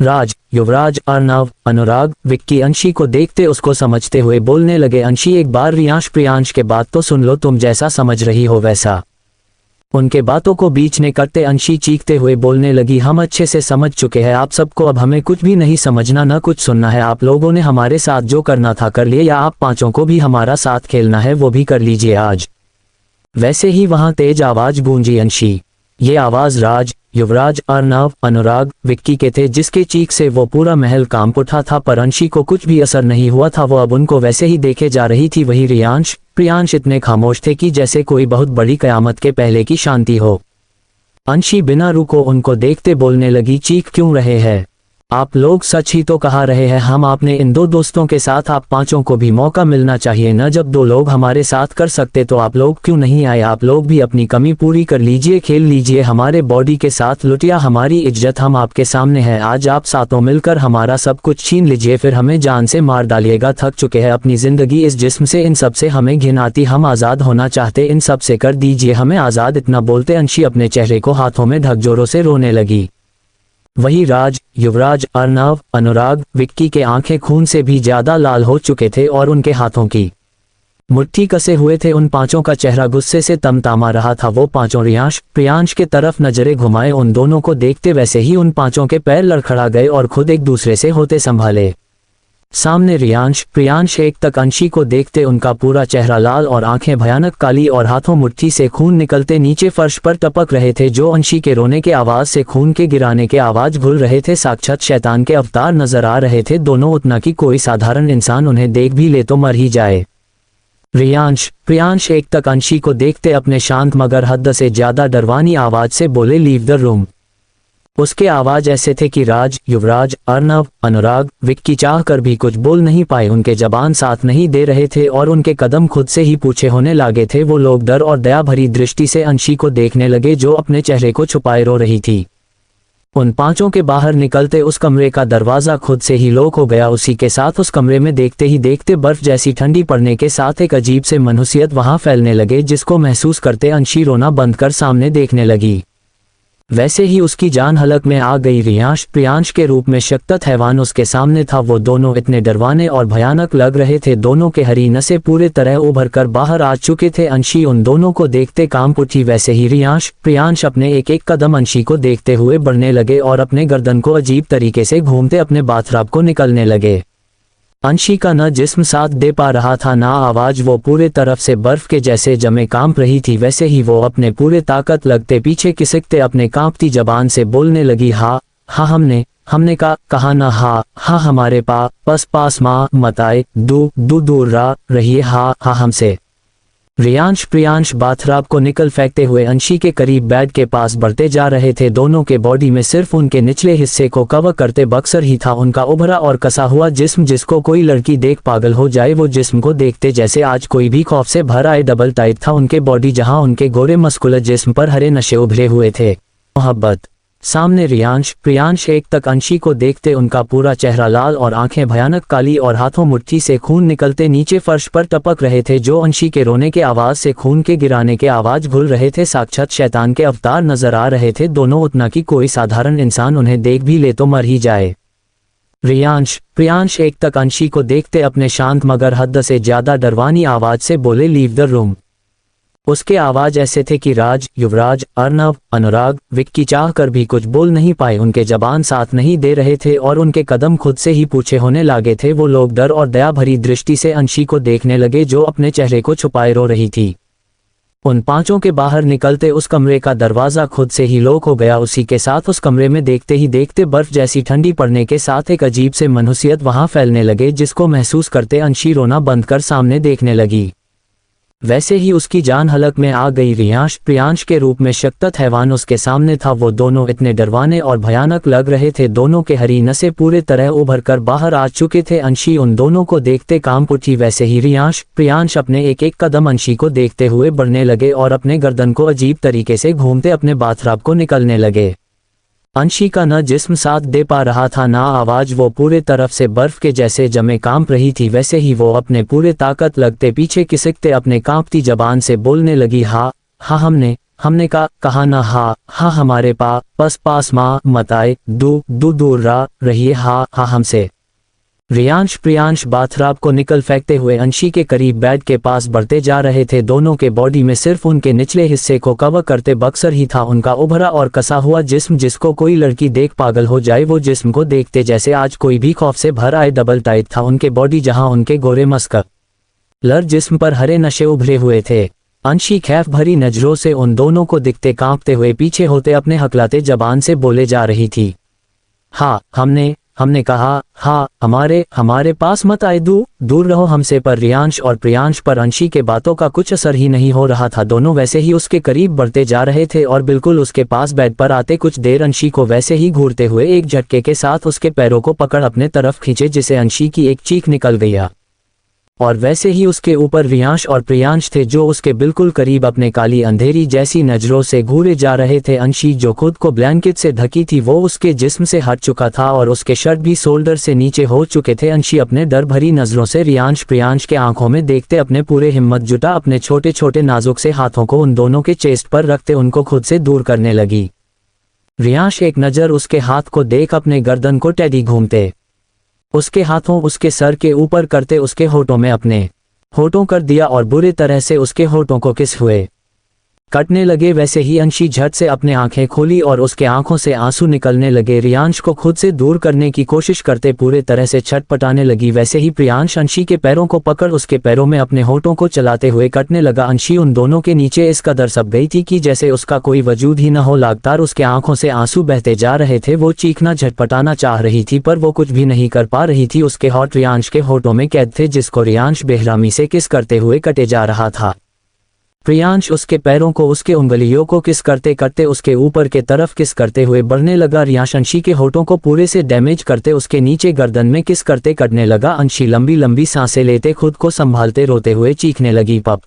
राज, युवराज, अर्नव, अनुराग, विक्की अंशी को देखते उसको समझते हुए बोलने लगे, अंशी एक बार रियांश प्रियांश के बात तो सुन लो, तुम जैसा समझ रही हो वैसा। उनके बातों को बीच में करते अंशी चीखते हुए बोलने लगी, हम अच्छे से समझ चुके हैं आप सबको, अब हमें कुछ भी नहीं समझना न कुछ सुनना है। आप लोगों ने हमारे साथ जो करना था कर लिए, या आप पांचों को भी हमारा साथ खेलना है वो भी कर लीजिए आज। वैसे ही वहां तेज आवाज गूंजी अंशी। ये आवाज राज, युवराज, अर्नव, अनुराग, विक्की के थे, जिसके चीख से वो पूरा महल कांप उठा था, पर अंशी को कुछ भी असर नहीं हुआ था। वो अब उनको वैसे ही देखे जा रही थी। वही रियांश, प्रियांश इतने खामोश थे कि जैसे कोई बहुत बड़ी कयामत के पहले की शांति हो। अंशी बिना रुको उनको देखते बोलने लगी, चीख क्यों रहे हैं? आप लोग सच ही तो कहा रहे हैं। हम आपने इन दो दोस्तों के साथ आप पांचों को भी मौका मिलना चाहिए न। जब दो लोग हमारे साथ कर सकते तो आप लोग क्यों नहीं आए? आप लोग भी अपनी कमी पूरी कर लीजिए, खेल लीजिए हमारे बॉडी के साथ। लुटिया हमारी इज्जत, हम आपके सामने हैं। आज आप सातों मिलकर हमारा सब कुछ छीन लीजिए, फिर हमें जान से मार डालिएगा। थक चुके हैं अपनी जिंदगी इस जिस्म से, इन सब से हमें घिन आती। हम आज़ाद होना चाहते, इन सब से कर दीजिए हमें आज़ाद। इतना बोलते अंशी अपने चेहरे को हाथों में ढक जोरों से रोने लगी। वही राज, युवराज, अर्नव, अनुराग, विक्की के आंखें खून से भी ज्यादा लाल हो चुके थे और उनके हाथों की मुट्ठी कसे हुए थे। उन पांचों का चेहरा गुस्से से तमतमा रहा था। वो पांचों रियांश, प्रियांश के तरफ नजरें घुमाए उन दोनों को देखते, वैसे ही उन पांचों के पैर लड़खड़ा गए और खुद एक दूसरे से होते संभाले। सामने रियांश, प्रियांश एक तक अंशी को देखते उनका पूरा चेहरा लाल और आंखें भयानक काली और हाथों मुट्ठी से खून निकलते नीचे फर्श पर टपक रहे थे, जो अंशी के रोने के आवाज से खून के गिराने के आवाज घुल रहे थे। साक्षात शैतान के अवतार नजर आ रहे थे दोनों, उतना कि कोई साधारण इंसान उन्हें देख भी ले तो मर ही जाए। रियांश, प्रियांश एक तक अंशी को देखते अपने शांत मगर हद से ज्यादा डरवानी आवाज से बोले, लीव द रूम। उसके आवाज ऐसे थे कि राज, युवराज, अर्नव, अनुराग, विक्की चाह कर भी कुछ बोल नहीं पाए। उनके जबान साथ नहीं दे रहे थे और उनके कदम खुद से ही पूछे होने लगे थे। वो लोग डर और दया भरी दृष्टि से अंशी को देखने लगे, जो अपने चेहरे को छुपाए रो रही थी। उन पांचों के बाहर निकलते उस कमरे का दरवाजा खुद से ही लॉक हो गया। उसी के साथ उस कमरे में देखते ही देखते बर्फ जैसी ठंडी पड़ने के साथ एक अजीब से मनहूसियत वहां फैलने लगे, जिसको महसूस करते अंशी रोना बंद कर सामने देखने लगी। वैसे ही उसकी जान हलक में आ गई। रियांश, प्रियांश के रूप में शक्तत हैवान उसके सामने था। वो दोनों इतने डरवाने और भयानक लग रहे थे। दोनों के हरी नसें पूरे तरह उभर कर बाहर आ चुके थे। अंशी उन दोनों को देखते कांप उठी। वैसे ही रियांश, प्रियांश अपने एक एक कदम अंशी को देखते हुए बढ़ने लगे और अपने गर्दन को अजीब तरीके से घूमते अपने बाथराब को निकलने लगे। अंशी का न जिस्म साथ दे पा रहा था ना आवाज। वो पूरे तरफ से बर्फ के जैसे जमे कांप रही थी। वैसे ही वो अपने पूरे ताकत लगते पीछे खिसकते अपने कांपती जबान से बोलने लगी, हा हमने कहा ना, हा हमारे पास माँ मत आए, दूर रहिए, हा हमसे। रियांश, प्रियांश बाथराब को निकल फेंकते हुए अंशी के करीब बेड के पास बढ़ते जा रहे थे। दोनों के बॉडी में सिर्फ उनके निचले हिस्से को कवर करते बक्सर ही था, उनका उभरा और कसा हुआ जिस्म, जिसको कोई लड़की देख पागल हो जाए। वो जिस्म को देखते जैसे आज कोई भी खौफ से भर आए। डबल टाइट था उनके बॉडी, जहां उनके गोरे मस्कुलर जिस्म पर हरे नशे उभरे हुए थे। मोहब्बत। सामने रियांश, प्रियांश एक तक अंशी को देखते उनका पूरा चेहरा लाल और आंखें भयानक काली और हाथों मुट्ठी से खून निकलते नीचे फर्श पर टपक रहे थे, जो अंशी के रोने के आवाज से खून के गिराने के आवाज घुल रहे थे। साक्षात शैतान के अवतार नजर आ रहे थे दोनों, उतना कि कोई साधारण इंसान उन्हें देख भी ले तो मर ही जाए। रियांश, प्रियांश एक तक अंशी को देखते अपने शांत मगर हद से ज्यादा डरवानी आवाज से बोले, लीव द रूम। उसके आवाज ऐसे थे कि राज, युवराज, अर्नव, अनुराग, विक्की चाह कर भी कुछ बोल नहीं पाए। उनके जबान साथ नहीं दे रहे थे और उनके कदम खुद से ही पूछे होने लगे थे। वो लोग डर और दया भरी दृष्टि से अंशी को देखने लगे, जो अपने चेहरे को छुपाए रो रही थी। उन पांचों के बाहर निकलते उस कमरे का दरवाजा खुद से ही लॉक हो गया। उसी के साथ उस कमरे में देखते ही देखते बर्फ जैसी ठंडी पड़ने के साथ एक अजीब से मनहूसियत वहां फैलने लगे, जिसको महसूस करते अंशी रोना बंद कर सामने देखने लगी। वैसे ही उसकी जान हलक में आ गई। रियांश, प्रियांश के रूप में शक्तत हैवान उसके सामने था। वो दोनों इतने डरवाने और भयानक लग रहे थे। दोनों के हरी नसें पूरे तरह उभर कर बाहर आ चुके थे। अंशी उन दोनों को देखते कांप उठी। वैसे ही रियांश, प्रियांश अपने एक एक कदम अंशी को देखते हुए बढ़ने लगे और अपने गर्दन को अजीब तरीके से घूमते अपने बाथराब को निकलने लगे। अंशी का न जिस्म साथ दे पा रहा था ना आवाज। वो पूरे तरफ से बर्फ के जैसे जमे कांप रही थी। वैसे ही वो अपने पूरे ताकत लगते पीछे खिसकते अपने कांपती जबान से बोलने लगी, हा हमने कहा ना, हा हमारे पास माँ मत आए, दूर रहिए, हा हमसे। रियांश, प्रियांश बाथराब को निकल फेंकते हुए अंशी के करीब बेड के पास बढ़ते जा रहे थे। दोनों के बॉडी में सिर्फ उनके निचले हिस्से को कवर करते बक्सर ही था, उनका उभरा और कसा हुआ जिस्म, जिसको कोई लड़की देख पागल हो जाए। वो जिस्म को देखते जैसे आज कोई भी खौफ से भर आए। डबल टाइट था उनके बॉडी, जहां उनके गोरे मस्कुलर जिस्म पर हरे नशे उभरे हुए थे। अंशी खैफ भरी नजरों से उन दोनों को दिखते कांपते हुए पीछे होते अपने हकलाते जबान से बोले जा रही थी। हाँ हमने कहा, हाँ हमारे पास मत आए, दूर रहो हमसे। पर रियांश और प्रियांश पर अंशी के बातों का कुछ असर ही नहीं हो रहा था। दोनों वैसे ही उसके करीब बढ़ते जा रहे थे और बिल्कुल उसके पास बेड पर आते कुछ देर अंशी को वैसे ही घूरते हुए एक झटके के साथ उसके पैरों को पकड़ अपने तरफ खींचे, जिसे अंशी की एक चीख निकल गया। और वैसे ही उसके ऊपर रियांश और प्रियांश थे जो उसके बिल्कुल करीब अपने काली अंधेरी जैसी नजरों से घूरे जा रहे थे। अंशी जो खुद को ब्लैंकेट से ढकी थी वो उसके जिस्म से हट चुका था और उसके शर्ट भी शोल्डर से नीचे हो चुके थे। अंशी अपने डर भरी नजरों से रियांश प्रियांश के आंखों में देखते अपने पूरे हिम्मत जुटा अपने छोटे छोटे नाजुक से हाथों को उन दोनों के चेस्ट पर रखते उनको खुद से दूर करने लगी। रियांश एक नजर उसके हाथ को देख अपने गर्दन को टेडी घूमते उसके हाथों उसके सर के ऊपर करते उसके होठों में अपने होठों कर दिया और बुरी तरह से उसके होठों को किस हुए कटने लगे। वैसे ही अंशी झट से अपने आंखें खोली और उसके आंखों से आंसू निकलने लगे। रियांश को खुद से दूर करने की कोशिश करते पूरे तरह से छटपटाने लगी। वैसे ही प्रियांश अंशी के पैरों को पकड़ उसके पैरों में अपने होठों को चलाते हुए कटने लगा। अंशी उन दोनों के नीचे इस कदर सब गई थी कि जैसे उसका कोई वजूद ही न हो। लगातार उसके आंखों से आंसू बहते जा रहे थे। वो चीखना झटपटाना चाह रही थी पर वो कुछ भी नहीं कर पा रही थी। उसके होठ रियांश के होठों में कैद थे जिसको रियांश बेहरामी से किस करते हुए कटे जा रहा था। प्रियांश उसके पैरों को उसके उंगलियों को किस करते करते उसके ऊपर के तरफ किस करते हुए बढ़ने लगा। रियांश अंशी के होठों को पूरे से डैमेज करते उसके नीचे गर्दन में किस करते कटने लगा। अंशी लंबी लंबी सांसें लेते खुद को संभालते रोते हुए चीखने लगी, पप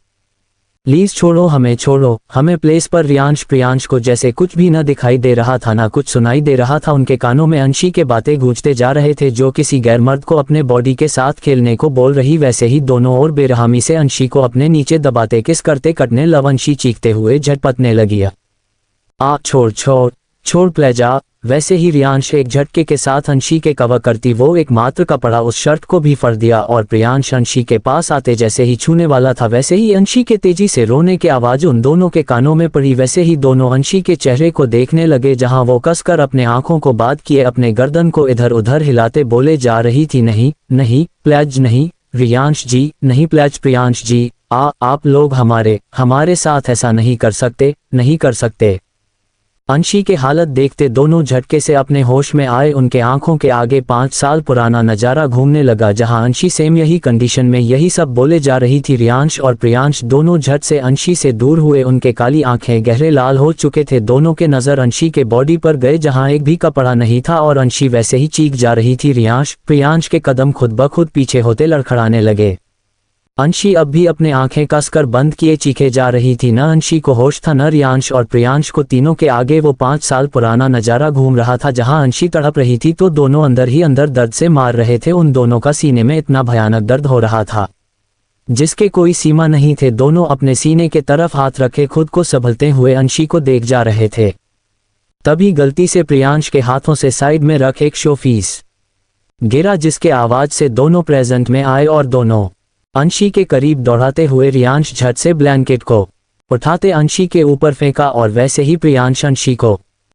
प्लीज छोड़ो हमें प्लेस पर। रियांश प्रियांश को जैसे कुछ भी न दिखाई दे रहा था ना कुछ सुनाई दे रहा था। उनके कानों में अंशी के बातें गूंजते जा रहे थे जो किसी गैर मर्द को अपने बॉडी के साथ खेलने को बोल रही। वैसे ही दोनों और बेरहमी से अंशी को अपने नीचे दबाते किस करते कटने लव। अंशी चीखते हुए झटपटने लगी, आ छोड़ प्लेजा। वैसे ही रियांश एक झटके के साथ अंशी के कवर करती वो एक मात्र कपड़ा उस शर्ट को भी फर दिया और प्रियांश अंशी के पास आते जैसे ही छूने वाला था वैसे ही अंशी के तेजी से रोने की आवाज उन दोनों के कानों में पड़ी। वैसे ही दोनों अंशी के चेहरे को देखने लगे जहां वो कसकर अपने आंखों को बांध किए अपने गर्दन को इधर उधर हिलाते बोले जा रही थी, नहीं प्लेज नहीं रियांश जी, नहीं प्लेज प्रियांश जी, आप लोग हमारे साथ ऐसा नहीं कर सकते। अंशी के हालत देखते दोनों झटके से अपने होश में आए। उनके आंखों के आगे 5 साल पुराना नजारा घूमने लगा जहां अंशी सेम यही कंडीशन में यही सब बोले जा रही थी। रियांश और प्रियांश दोनों झट से अंशी से दूर हुए। उनके काली आंखें गहरे लाल हो चुके थे। दोनों के नजर अंशी के बॉडी पर गए जहां एक भी कपड़ा नहीं था और अंशी वैसे ही चीख जा रही थी। रियांश प्रियांश के कदम खुद ब खुद पीछे होते लड़खड़ाने लगे। अंशी अब भी अपने आंखें कसकर बंद किए चीखे जा रही थी। न अंशी को होश था न रियांश और प्रियांश को। तीनों के आगे वो 5 साल पुराना नजारा घूम रहा था जहां अंशी तड़प रही थी तो दोनों अंदर ही अंदर दर्द से मार रहे थे। उन दोनों का सीने में इतना भयानक दर्द हो रहा था जिसके कोई सीमा नहीं थे। दोनों अपने सीने के तरफ हाथ रखे खुद को संभलते हुए अंशी को देख जा रहे थे। तभी गलती से प्रियांश के हाथों से साइड में रख एक शोपीस गिरा जिसके आवाज से दोनों प्रेजेंट में आए और दोनों अंशी के करीब दौड़ाते हुए रियांश झट से ब्लैंकेट को उठाते अंशी के ऊपर फेंका और वैसे ही प्रियांश अंशी को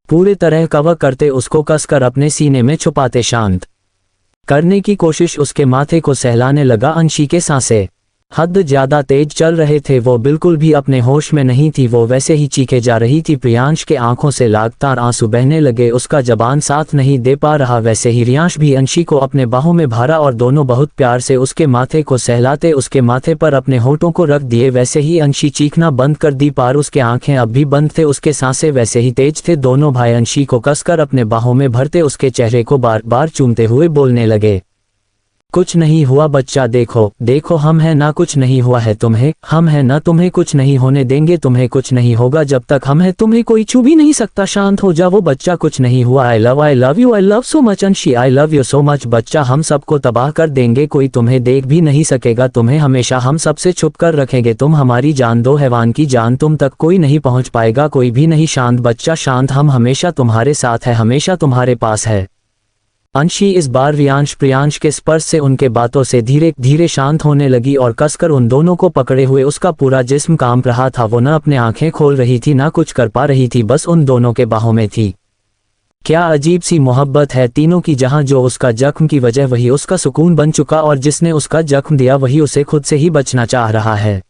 पूरे तरह कवर करते उसको कसकर अपने सीने में छुपाते शांत करने की कोशिश उसके माथे को सहलाने लगा। अंशी के सांसें हद ज्यादा तेज चल रहे थे। वो बिल्कुल भी अपने होश में नहीं थी। वो वैसे ही चीखे जा रही थी। प्रियांश के आंखों से लगातार आंसू बहने लगे। उसका जबान साथ नहीं दे पा रहा। वैसे ही रियांश भी अंशी को अपने बाहों में भरा और दोनों बहुत प्यार से उसके माथे को सहलाते उसके माथे पर अपने होठों को रख दिए। वैसे ही अंशी चीखना बंद कर दी पर उसके आंखें अब भी बंद थे। उसके सांसें वैसे ही तेज थे। दोनों भाई अंशी को कसकर अपने बाहों में भरते उसके चेहरे को बार बार चूमते हुए बोलने लगे, कुछ नहीं हुआ बच्चा, देखो हम हैं ना, कुछ नहीं हुआ है तुम्हें, हम हैं ना, तुम्हें कुछ नहीं होने देंगे, तुम्हें कुछ नहीं होगा जब तक हम हैं, तुम्हें कोई छू भी नहीं सकता, शांत हो जाओ बच्चा, कुछ नहीं हुआ, I love you, I love so much Anshi, I love you so much बच्चा, हम सबको तबाह कर देंगे, कोई तुम्हें देख भी नहीं सकेगा, तुम्हें हमेशा हम सबसे छुप कर रखेंगे, तुम हमारी जान दो, हैवान की जान तुम तक कोई नहीं पहुंच पाएगा, कोई भी नहीं, शांत बच्चा शांत, हम हमेशा तुम्हारे साथ है, हमेशा तुम्हारे पास है। अंशी इस बार रियांश प्रियांश के स्पर्श से उनके बातों से धीरे धीरे शांत होने लगी और कसकर उन दोनों को पकड़े हुए उसका पूरा जिस्म कांप रहा था। वो न अपने आंखें खोल रही थी ना कुछ कर पा रही थी, बस उन दोनों के बाहों में थी। क्या अजीब सी मोहब्बत है तीनों की, जहां जो उसका जख्म की वजह वही उसका सुकून बन चुका और जिसने उसका जख्म दिया वही उसे खुद से ही बचना चाह रहा है।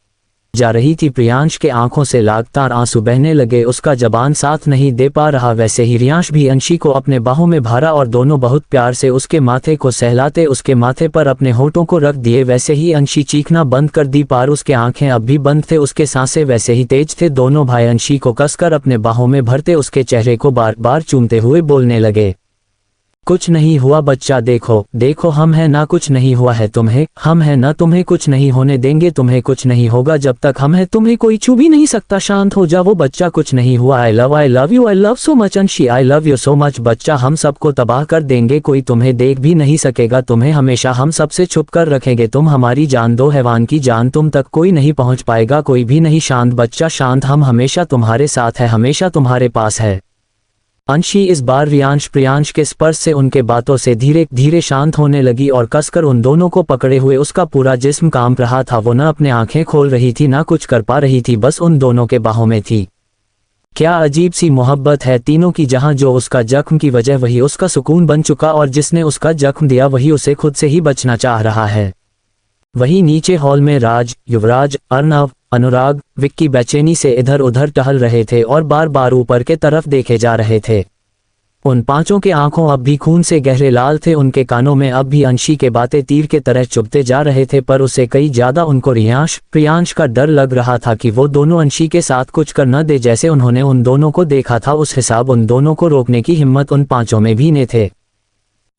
जा रही थी। प्रियांश के आंखों से लगातार आंसू बहने लगे, उसका जबान साथ नहीं दे पा रहा। वैसे ही रियांश भी अंशी को अपने बाहों में भरा और दोनों बहुत प्यार से उसके माथे को सहलाते उसके माथे पर अपने होठों को रख दिए। वैसे ही अंशी चीखना बंद कर दी, पर उसके आंखें अब भी बंद थे, उसके सांसें वैसे ही तेज थे। दोनों भाई अंशी को कसकर अपने बाहों में भरते उसके चेहरे को बार बार चूमते हुए बोलने लगे, कुछ नहीं हुआ बच्चा, देखो देखो हम हैं ना, कुछ नहीं हुआ है तुम्हें, हम हैं ना, तुम्हें कुछ नहीं होने देंगे, तुम्हें कुछ नहीं होगा, जब तक हम हैं तुम्हें कोई छू भी नहीं सकता, शांत हो जाओ बच्चा, कुछ नहीं हुआ। I love you, I love so much Anshi, I love you so much बच्चा, हम सबको तबाह कर देंगे, कोई तुम्हें देख भी नहीं सकेगा, तुम्हें हमेशा हम सबसे छुप कर रखेंगे, तुम हमारी जान, दो हैवान की जान, तुम तक कोई नहीं पहुंच पाएगा, कोई भी नहीं, शांत बच्चा शांत, हम हमेशा तुम्हारे साथ है, हमेशा तुम्हारे पास है। अंशी इस बार रियांश प्रियांश के स्पर्श से, उनके बातों से धीरे धीरे शांत होने लगी और कसकर उन दोनों को पकड़े हुए उसका पूरा जिस्म कांप रहा था। वो न अपने आंखें खोल रही थी, ना कुछ कर पा रही थी, बस उन दोनों के बाहों में थी। क्या अजीब सी मोहब्बत है तीनों की, जहां जो उसका जख्म की वजह वही उसका सुकून बन चुका और जिसने उसका जख्म दिया वही उसे खुद से ही बचना चाह रहा है। वहीं नीचे हॉल में राज, युवराज, अर्नव, अनुराग, विक्की बेचैनी से इधर उधर टहल रहे थे और बार बार ऊपर के तरफ देखे जा रहे थे। उन पांचों के आंखों अब भी खून से गहरे लाल थे, उनके कानों में अब भी अंशी के बातें तीर के तरह चुभते जा रहे थे, पर उससे कई ज्यादा उनको रियांश प्रियांश का डर लग रहा था कि वो दोनों अंशी के साथ कुछ कर न दे। जैसे उन्होंने उन दोनों को देखा था उस हिसाब उन दोनों को रोकने की हिम्मत उन पांचों में भी न थे।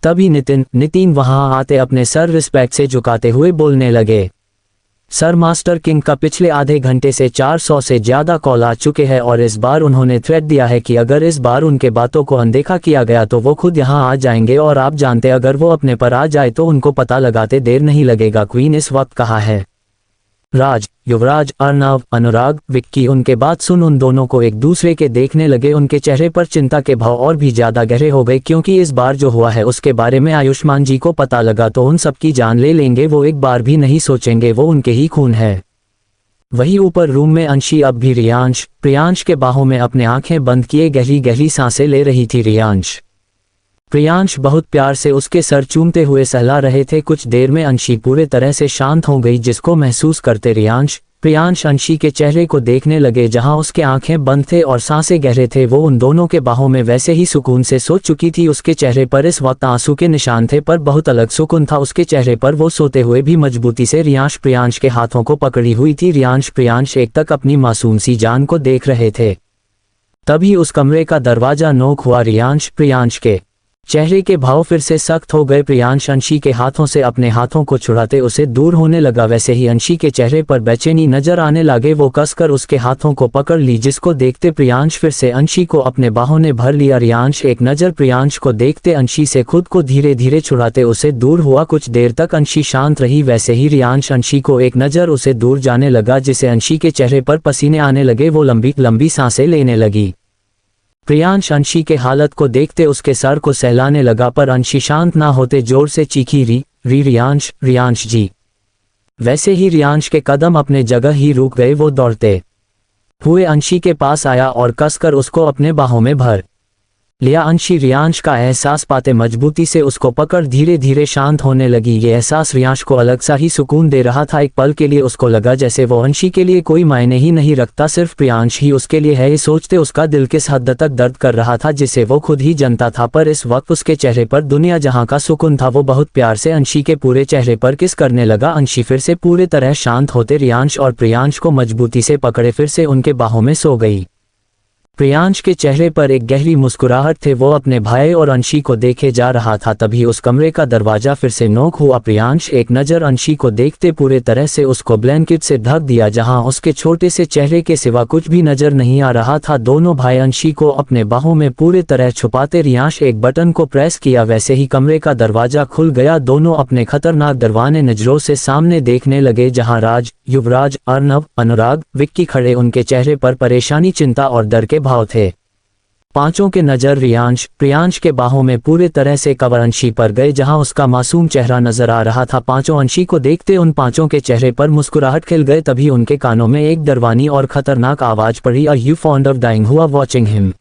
तभी नितिन वहां आते अपने सर रिस्पेक्ट से झुकाते हुए बोलने लगे, सर मास्टर किंग का पिछले आधे घंटे से 400 से ज्यादा कॉल आ चुके हैं और इस बार उन्होंने थ्रेट दिया है कि अगर इस बार उनके बातों को अनदेखा किया गया तो वो खुद यहाँ आ जाएंगे और आप जानते अगर वो अपने पर आ जाए तो उनको पता लगाते देर नहीं लगेगा। क्वीन इस वक्त कहाँ है? राज, युवराज, अर्नव, अनुराग, विक्की उनके बात सुन उन दोनों को एक दूसरे के देखने लगे। उनके चेहरे पर चिंता के भाव और भी ज्यादा गहरे हो गए, क्योंकि इस बार जो हुआ है उसके बारे में आयुष्मान जी को पता लगा तो उन सबकी जान ले लेंगे। वो एक बार भी नहीं सोचेंगे, वो उनके ही खून है। वही ऊपर रूम में अंशी अब भी रियांश प्रियांश के बाहों में अपने आंखें बंद किए गहरी गहरी सांसें ले रही थी। प्रियांश बहुत प्यार से उसके सर चूमते हुए सहला रहे थे। कुछ देर में अंशी पूरे तरह से शांत हो गई, जिसको महसूस करते प्रियांश अंशी के चेहरे को देखने लगे जहां उसके आंखें बंद थे और सांसें गहरे थे। वो उन दोनों के बाहों में वैसे ही सुकून से सो चुकी थी। उसके चेहरे पर इस वक्त आंसू के निशान थे, पर बहुत अलग सुकून था उसके चेहरे पर। वो सोते हुए भी मजबूती से रियांश प्रियांश के हाथों को पकड़ी हुई थी। रियांश प्रियांश एक तक अपनी मासूम सी जान को देख रहे थे। तभी उस कमरे का दरवाजा नोक हुआ। रियांश प्रियांश के चेहरे के भाव फिर से सख्त हो गए। प्रियांश अंशी के हाथों से अपने हाथों को छुड़ाते उसे दूर होने लगा। वैसे ही अंशी के चेहरे पर बेचैनी नजर आने लगे। वो कसकर उसके हाथों को पकड़ ली, जिसको देखते प्रियांश फिर से अंशी को अपने बाहों ने भर लिया। रियांश एक नजर प्रियांश को देखते अंशी से खुद को धीरे धीरे छुड़ाते उसे दूर हुआ। कुछ देर तक अंशी शांत रही। वैसे ही रियांश अंशी को एक नजर उसे दूर जाने लगा, जिसे अंशी के चेहरे पर पसीने आने लगे। वो लंबी लंबी सांसें लेने लगी। प्रियांश अंशी के हालत को देखते उसके सर को सहलाने लगा, पर अंशी शांत ना होते जोर से चीखी, रियांश जी। वैसे ही रियांश के कदम अपने जगह ही रुक गए। वो दौड़ते हुए अंशी के पास आया और कसकर उसको अपने बाहों में भर लिया। अंशी रियांश का एहसास पाते मजबूती से उसको पकड़ धीरे धीरे शांत होने लगी। ये एहसास रियांश को अलग सा ही सुकून दे रहा था। एक पल के लिए उसको लगा जैसे वो अंशी के लिए कोई मायने ही नहीं रखता, सिर्फ प्रियांश ही उसके लिए है। ये सोचते उसका दिल किस हद तक दर्द कर रहा था, जिसे वो खुद ही जानता था। पर इस वक्त उसके चेहरे पर दुनिया जहां का सुकून था, वो बहुत प्यार से अंशी के पूरे चेहरे पर किस करने लगा। अंशी फिर से पूरे तरह शांत होते रियांश और प्रियांश को मजबूती से पकड़े फिर से उनके बाहों में सो गई। प्रियांश के चेहरे पर एक गहरी मुस्कुराहट थे। वो अपने भाई और अंशी को देखे जा रहा था। तभी उस कमरे का दरवाजा फिर से नोक हुआ। प्रियांश एक नज़र अंशी को देखते पूरे तरह से उसको ब्लैंकेट से ढक दिया, जहां उसके छोटे से चेहरे के सिवा कुछ भी नजर नहीं आ रहा था। दोनों भाई अंशी को अपने बाहों में पूरे तरह छुपाते रियांश एक बटन को प्रेस किया। वैसे ही कमरे का दरवाजा खुल गया। दोनों अपने खतरनाक दरवाने नजरों से सामने देखने लगे, जहाँ राज, युवराज, अर्नव, अनुराग, विक्की खड़े। उनके चेहरे पर परेशानी, चिंता और डर के भाव थे। पांचों के नजर प्रियांश के बाहों में पूरे तरह से कवर अंशी पर गए, जहां उसका मासूम चेहरा नजर आ रहा था। पांचों अंशी को देखते उन पांचों के चेहरे पर मुस्कुराहट खिल गए। तभी उनके कानों में एक डरवानी और खतरनाक आवाज पड़ी, are you fond of dying हुआ वॉचिंग हिम?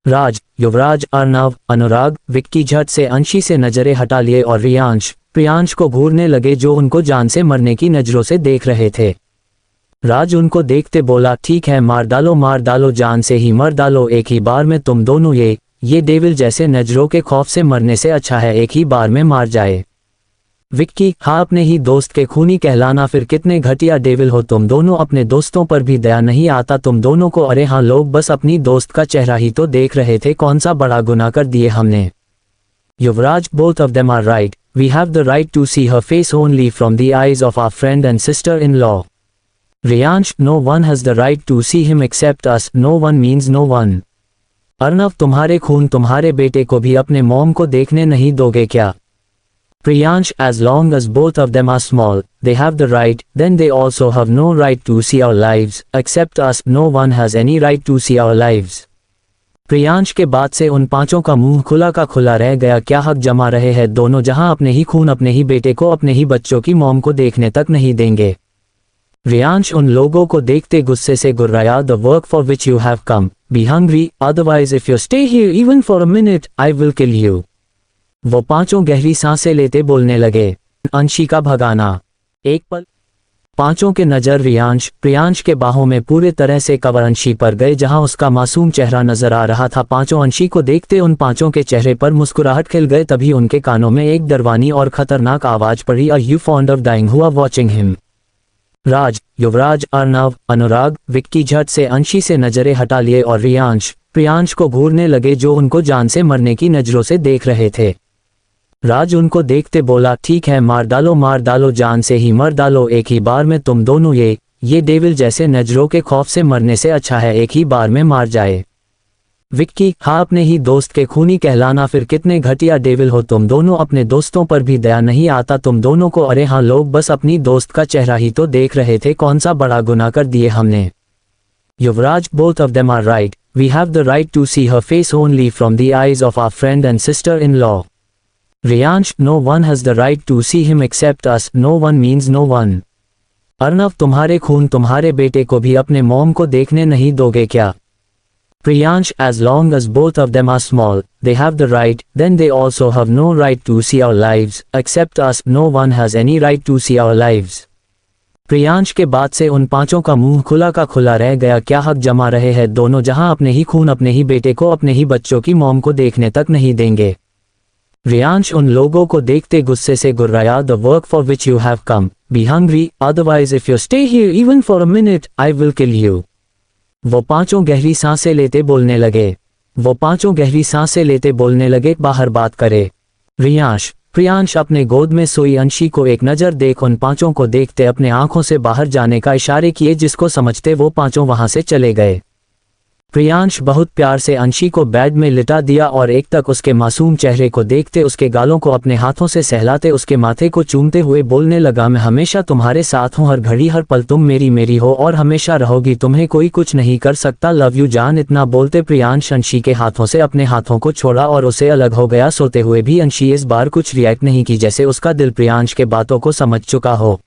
राज, युवराज, अर्नव, अनुराग, विक्की झट से अंशी से नजरें हटा लिए और प्रियांश को घूरने लगे, जो उनको जान से मरने की नजरों से देख रहे थे। राज उनको देखते बोला, ठीक है मार डालो जान से ही मर डालो एक ही बार में तुम दोनों, ये डेविल जैसे नजरों के खौफ से मरने से अच्छा है एक ही बार में मार जाए। विक्की, हाँ अपने ही दोस्त के खूनी कहलाना, फिर कितने घटिया डेविल हो तुम दोनों, अपने दोस्तों पर भी दया नहीं आता तुम दोनों को। अरे हाँ, लोग बस अपनी दोस्त का चेहरा ही तो देख रहे थे, कौन सा बड़ा गुनाह कर दिए हमने। युवराज, both of them are right. We have the right to see her face only from the eyes of our friend and sister-in-law. Riyansh, no one has the right to see him except us. No one means no one. Arnav, तुम्हारे खून तुम्हारे बेटे को भी अपने मॉम को देखने नहीं दोगे क्या? Priyansh, as long as both of them are small, they have the right, then they also have no right to see our lives, except us. No one has any right to see our lives. Priyansh के बाद से उन पांचों का मुंह खुला का खुला रह गया। क्या हक जमा रहे हैं दोनों, जहां अपने ही खून अपने ही बेटे को अपने ही बच्चों की मॉम को देखने तक नहीं देंगे। रियांश उन लोगों को देखते गुस्से से गुर्राया, the work for which you have come, be hungry, otherwise if you stay here even for a minute I will kill you. वो पांचों गहरी सांसें लेते बोलने लगे, अंशी का भगाना। एक पल पांचों के नजर प्रियांश के बाहों में पूरे तरह से कवर अंशी पर गए, जहां उसका मासूम चेहरा नजर आ रहा था। पांचों अंशी को देखते उन पांचों के चेहरे पर मुस्कुराहट खिल गए। तभी उनके कानों में एक डरवानी और खतरनाक आवाज पड़ी, are you fond of dying हुआ वॉचिंग हिम। राज, युवराज, अर्नव, अनुराग, विक्की झट से अंशी से नजरें हटा लिए और प्रियांश को घूरने लगे, जो उनको जान से मरने की नजरों से देख रहे थे। राज उनको देखते बोला, ठीक है मार डालो जान से ही मर डालो एक ही बार में तुम दोनों, ये डेविल जैसे नजरों के खौफ से मरने से अच्छा है एक ही बार में मार जाए। विक्की, हाँ अपने ही दोस्त के खूनी कहलाना, फिर कितने घटिया डेविल हो तुम दोनों, अपने दोस्तों पर भी दया नहीं आता तुम दोनों को। अरे हाँ, लोग बस अपनी दोस्त का चेहरा ही तो देख रहे थे, कौन सा बड़ा गुनाह कर दिए हमने। युवराज, both of them are right. We have the right to see her face only from the eyes of our friend and sister-in-law. Riyansh, no one has the right to see him except us. No one means no one. Arnav, तुम्हारे खून तुम्हारे बेटे को भी अपने मॉम को देखने नहीं दोगे क्या? Priyansh, as long as both of them are small, they have the right, then they also have no right to see our lives, except us. No one has any right to see our lives. Priyansh के बाद से उन पांचों का मुंह खुला का खुला रह गया। क्या हक जमा रहे हैं दोनों, जहां अपने ही खून अपने ही बेटे को अपने ही बच्चों की मॉम को देखने तक नहीं देंगे। रियांश उन लोगों को देखते गुस्से से गुर्राया, the work for which you have come, be hungry, otherwise if you stay here even for a minute I will kill you. वो पांचों गहरी सांसें लेते बोलने लगे, बाहर बात करे। प्रियांश अपने गोद में सोई अंशी को एक नजर देख उन पांचों को देखते अपने आंखों से बाहर जाने का इशारे किए, जिसको समझते वो पांचों वहां से चले गए। प्रियांश बहुत प्यार से अंशी को बेड में लिटा दिया और एक तक उसके मासूम चेहरे को देखते उसके गालों को अपने हाथों से सहलाते उसके माथे को चूमते हुए बोलने लगा, मैं हमेशा तुम्हारे साथ हूँ, हर घड़ी हर पल तुम मेरी हो और हमेशा रहोगी, तुम्हें कोई कुछ नहीं कर सकता, लव यू जान। इतना बोलते प्रियांश अंशी के हाथों से अपने हाथों को छोड़ा और उसे अलग हो गया। सोते हुए भी अंशी इस बार कुछ रिएक्ट नहीं की, जैसे उसका दिल प्रियांश के बातों को समझ चुका हो।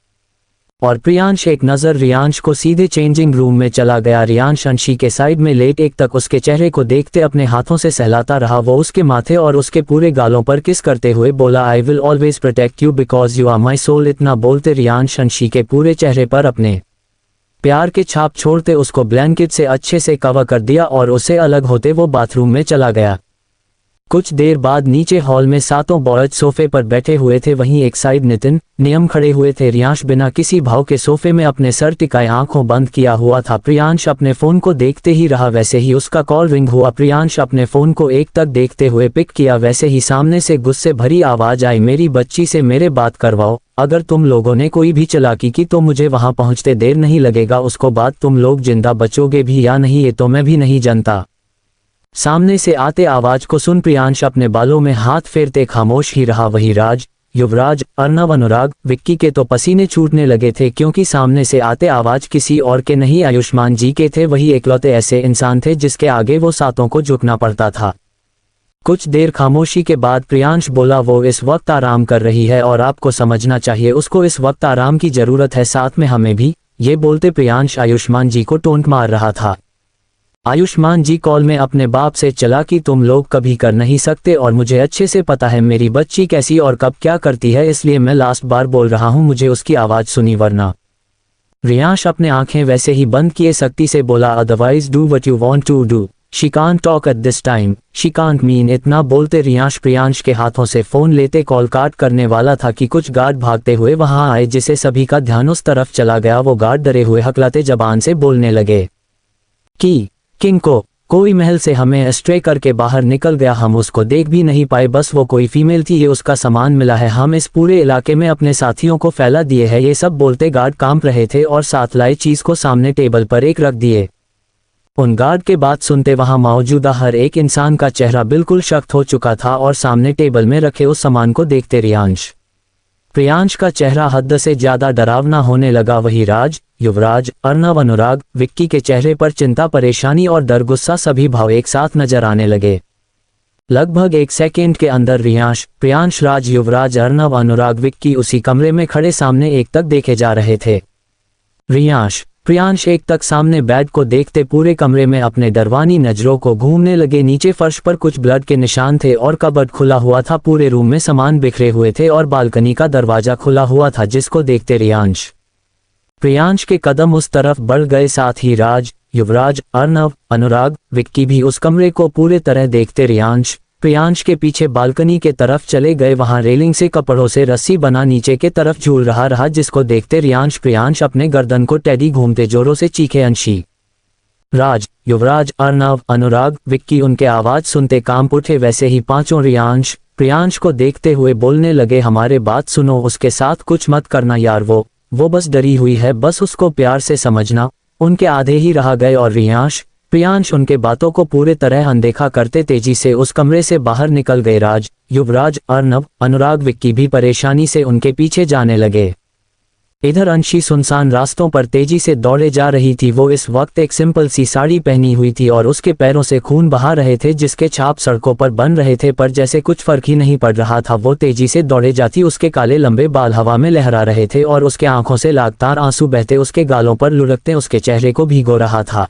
और प्रियांश एक नज़र रियांश को सीधे चेंजिंग रूम में चला गया। रियांश अंशी के साइड में लेट एक तक उसके चेहरे को देखते अपने हाथों से सहलाता रहा। वो उसके माथे और उसके पूरे गालों पर किस करते हुए बोला, I will always protect you because you are my soul. इतना बोलते रियांश अंशी के पूरे चेहरे पर अपने प्यार के छाप छोड़ते उसको ब्लैंकेट से अच्छे से कवर कर दिया और उसे अलग होते वो बाथरूम में चला गया। कुछ देर बाद नीचे हॉल में सातों बॉयज सोफे पर बैठे हुए थे, वहीं एक साइड नितिन नियम खड़े हुए थे। रियांश बिना किसी भाव के सोफे में अपने सर टिकाए आंखों बंद किया हुआ था। प्रियांश अपने फोन को देखते ही रहा, वैसे ही उसका कॉल रिंग हुआ। प्रियांश अपने फोन को एक तक देखते हुए पिक किया, वैसे ही सामने से गुस्से भरी आवाज आई, मेरी बच्ची से मेरे बात करवाओ, अगर तुम लोगों ने कोई भी चालाकी की तो मुझे वहां पहुंचते देर नहीं लगेगा, उसको बाद तुम लोग जिंदा बचोगे भी या नहीं ये तो मैं भी नहीं जानता। सामने से आते आवाज को सुन प्रियांश अपने बालों में हाथ फेरते खामोश ही रहा। वही राज, युवराज, अर्नव, अनुराग, विक्की के तो पसीने छूटने लगे थे, क्योंकि सामने से आते आवाज किसी और के नहीं आयुष्मान जी के थे। वही एकलौते ऐसे इंसान थे जिसके आगे वो सातों को झुकना पड़ता था। कुछ देर खामोशी के बाद प्रियांश बोला, वो इस वक्त आराम कर रही है और आपको समझना चाहिए उसको इस वक्त आराम की जरूरत है, साथ में हमें भी। ये बोलते प्रियांश आयुष्मान जी को टोंट मार रहा था। आयुष्मान जी कॉल में अपने बाप से चला कि तुम लोग कभी कर नहीं सकते और मुझे अच्छे से पता है मेरी बच्ची कैसी और कब क्या करती है, इसलिए मैं लास्ट बार बोल रहा हूँ, मुझे उसकी आवाज सुनी वरना रियांश अपने आंखें वैसे ही बंद किए सख्ती से बोला, otherwise do what you want to do, she can't talk at this time, she can't mean. इतना बोलते रियांश प्रियांश के हाथों से फोन लेते कॉल काट करने वाला था कि कुछ गार्ड भागते हुए वहां आए, जिससे सभी का ध्यान उस तरफ चला गया। वो गार्ड डरे हुए हकलाते जबान से बोलने लगे कि किंग को कोई महल से हमें एस्ट्रे करके बाहर निकल गया, हम उसको देख भी नहीं पाए, बस वो कोई फीमेल थी, ये उसका सामान मिला है, हम इस पूरे इलाके में अपने साथियों को फैला दिए है। ये सब बोलते गार्ड कांप रहे थे और साथ लाए चीज को सामने टेबल पर एक रख दिए। उन गार्ड के बात सुनते वहां मौजूदा हर एक इंसान का चेहरा बिल्कुल शक्त हो चुका था और सामने टेबल में रखे उस सामान को देखते प्रियांश का चेहरा हद से ज्यादा डरावना होने लगा। वही राज, युवराज, अर्नव, अनुराग, विक्की के चेहरे पर चिंता, परेशानी और डर, गुस्सा सभी भाव एक साथ नजर आने लगे। लगभग 1 सेकेंड के अंदर रियांश, प्रियांश, राज, युवराज, अर्नव, अनुराग, विक्की उसी कमरे में खड़े सामने एक तक देखे जा रहे थे। रियांश, प्रियांश एक तक सामने बेड को देखते पूरे कमरे में अपने डरवानी नजरों को घूमने लगे। नीचे फर्श पर कुछ ब्लड के निशान थे और कबर्ड खुला हुआ था, पूरे रूम में सामान बिखरे हुए थे और बालकनी का दरवाजा खुला हुआ था, जिसको देखते प्रियांश के कदम उस तरफ बढ़ गए। साथ ही राज, युवराज, अर्नव, अनुराग, विक्की भी उस कमरे को पूरे तरह देखते प्रियांश के पीछे बालकनी के तरफ चले गए। वहां रेलिंग से कपड़ों से रस्सी बना नीचे के तरफ झूल रहा, जिसको देखते प्रियांश अपने गर्दन को टेडी घूमते जोरों से चीखे। अंशी, राज, युवराज, अर्नव, अनुराग, विक्की उनके आवाज सुनते कांप उठे, वैसे ही पांचों प्रियांश को देखते हुए बोलने लगे, हमारे बात सुनो, उसके साथ कुछ मत करना यार, वो बस डरी हुई है, बस उसको प्यार से समझना। उनके आधे ही रह गए और प्रियांश उनके बातों को पूरे तरह अनदेखा करते तेजी से उस कमरे से बाहर निकल गए। राज, युवराज, अर्नव, अनुराग, विक्की भी परेशानी से उनके पीछे जाने लगे। इधर अंशी सुनसान रास्तों पर तेजी से दौड़े जा रही थी। वो इस वक्त एक सिंपल सी साड़ी पहनी हुई थी और उसके पैरों से खून बहा रहे थे, जिसके छाप सड़कों पर बन रहे थे, पर जैसे कुछ फर्क ही नहीं पड़ रहा था। वो तेजी से दौड़े जाती, उसके काले लंबे बाल हवा में लहरा रहे थे और उसके आंखों से लगातार आंसू बहते उसके गालों पर लुढ़कते उसके चेहरे को भिगो रहा था।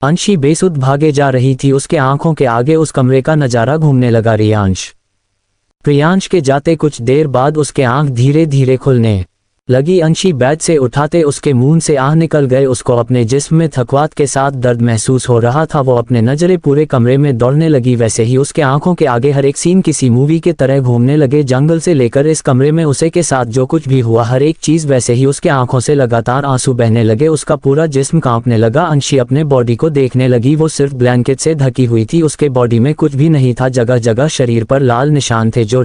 अंशी बेसुध भागे जा रही थी, उसके आंखों के आगे उस कमरे का नजारा घूमने लगा। प्रियांश के जाते कुछ देर बाद उसके आंख धीरे धीरे खुलने लगी। अंशी बेड से उठाते उसके मुंह से आह निकल गए। उसको अपने जिस्म में थकवात के साथ दर्द महसूस हो रहा था। वो अपने नजरें पूरे कमरे में दौड़ने लगी, वैसे ही उसके आंखों के आगे हर एक सीन किसी मूवी के तरह घूमने लगे। जंगल से लेकर इस कमरे में उसे के साथ जो कुछ भी हुआ, हर एक चीज, वैसे ही उसके आंखों से लगातार आंसू बहने लगे। उसका पूरा जिस्म कांपने लगा। अंशी अपने बॉडी को देखने लगी, वो सिर्फ ब्लैंकेट से ढकी हुई थी, उसके बॉडी में कुछ भी नहीं था। जगह जगह शरीर पर लाल निशान थे जो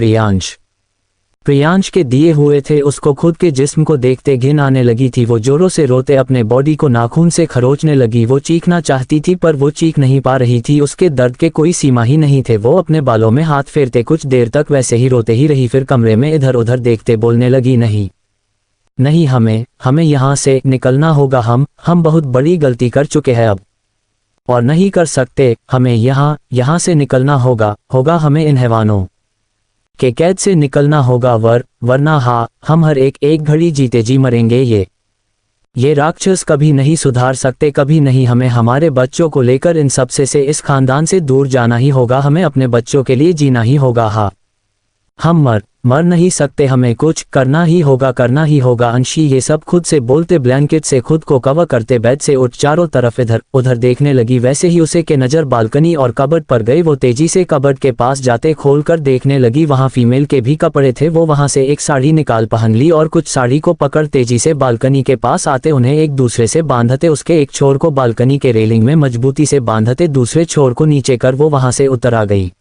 प्रियांश के दिए हुए थे। उसको खुद के जिस्म को देखते घिन आने लगी थी। वो जोरों से रोते अपने बॉडी को नाखून से खरोचने लगी। वो चीखना चाहती थी पर वो चीख नहीं पा रही थी, उसके दर्द के कोई सीमा ही नहीं थे। वो अपने बालों में हाथ फेरते कुछ देर तक वैसे ही रोते ही रही, फिर कमरे में इधर उधर देखते बोलने लगी, नहीं, हमें यहाँ से निकलना होगा। हम बहुत बड़ी गलती कर चुके हैं अब और नहीं कर सकते। हमें यहाँ से निकलना होगा हमें इन हैवानों के कैद से निकलना होगा, वरना हम हर एक घड़ी जीते जी मरेंगे। ये राक्षस कभी नहीं सुधार सकते, कभी नहीं। हमें हमारे बच्चों को लेकर इन सबसे से इस खानदान से दूर जाना ही होगा। हमें अपने बच्चों के लिए जीना ही होगा। हम मर नहीं सकते, हमें कुछ करना ही होगा। अंशी ये सब खुद से बोलते ब्लैंकेट से खुद को कवर करते बेड से उठ चारों तरफ इधर उधर देखने लगी। वैसे ही उसे के नजर बालकनी और कबर्ड पर गई। वो तेजी से कबर्ड के पास जाते खोलकर देखने लगी, वहां फीमेल के भी कपड़े थे। वो वहां से एक साड़ी निकाल पहन ली और कुछ साड़ी को पकड़ तेजी से बालकनी के पास आते उन्हें एक दूसरे से बांधते, उसके एक छोर को बालकनी के रेलिंग में मजबूती से बांधते, दूसरे छोर को नीचे कर वो वहां से उतर आ गई।